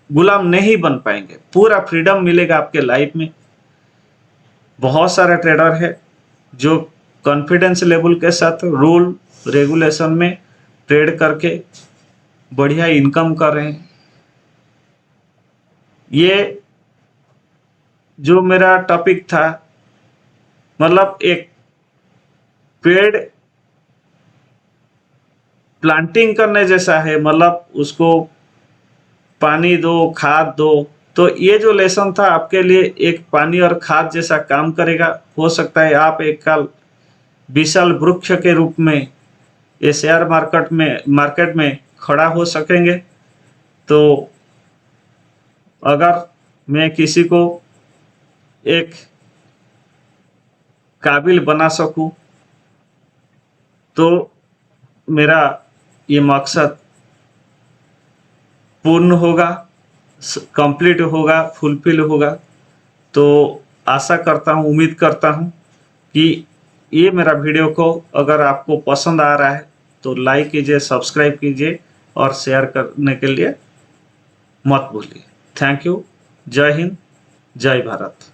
गुलाम नहीं बन पाएंगे, पूरा फ्रीडम मिलेगा आपके लाइफ में। बहुत सारे ट्रेडर है जो कॉन्फिडेंस लेवल के साथ रूल रेगुलेशन में ट्रेड करके बढ़िया इनकम कर रहे हैं। ये जो मेरा टॉपिक था, मतलब एक पेड़ प्लांटिंग करने जैसा है, मतलब उसको पानी दो, खाद दो। तो ये जो लेसन था आपके लिए एक पानी और खाद जैसा काम करेगा। हो सकता है आप एक काल विशाल वृक्ष के रूप में ये शेयर मार्केट में खड़ा हो सकेंगे। तो अगर मैं किसी को एक काबिल बना सकूं तो मेरा ये मकसद पूर्ण होगा, कंप्लीट होगा, फुलफिल होगा। तो आशा करता हूँ, उम्मीद करता हूँ कि ये मेरा वीडियो को अगर आपको पसंद आ रहा है तो लाइक कीजिए, सब्सक्राइब कीजिए और शेयर करने के लिए मत भूलिए। Thank you. जय हिंद, जय भारत।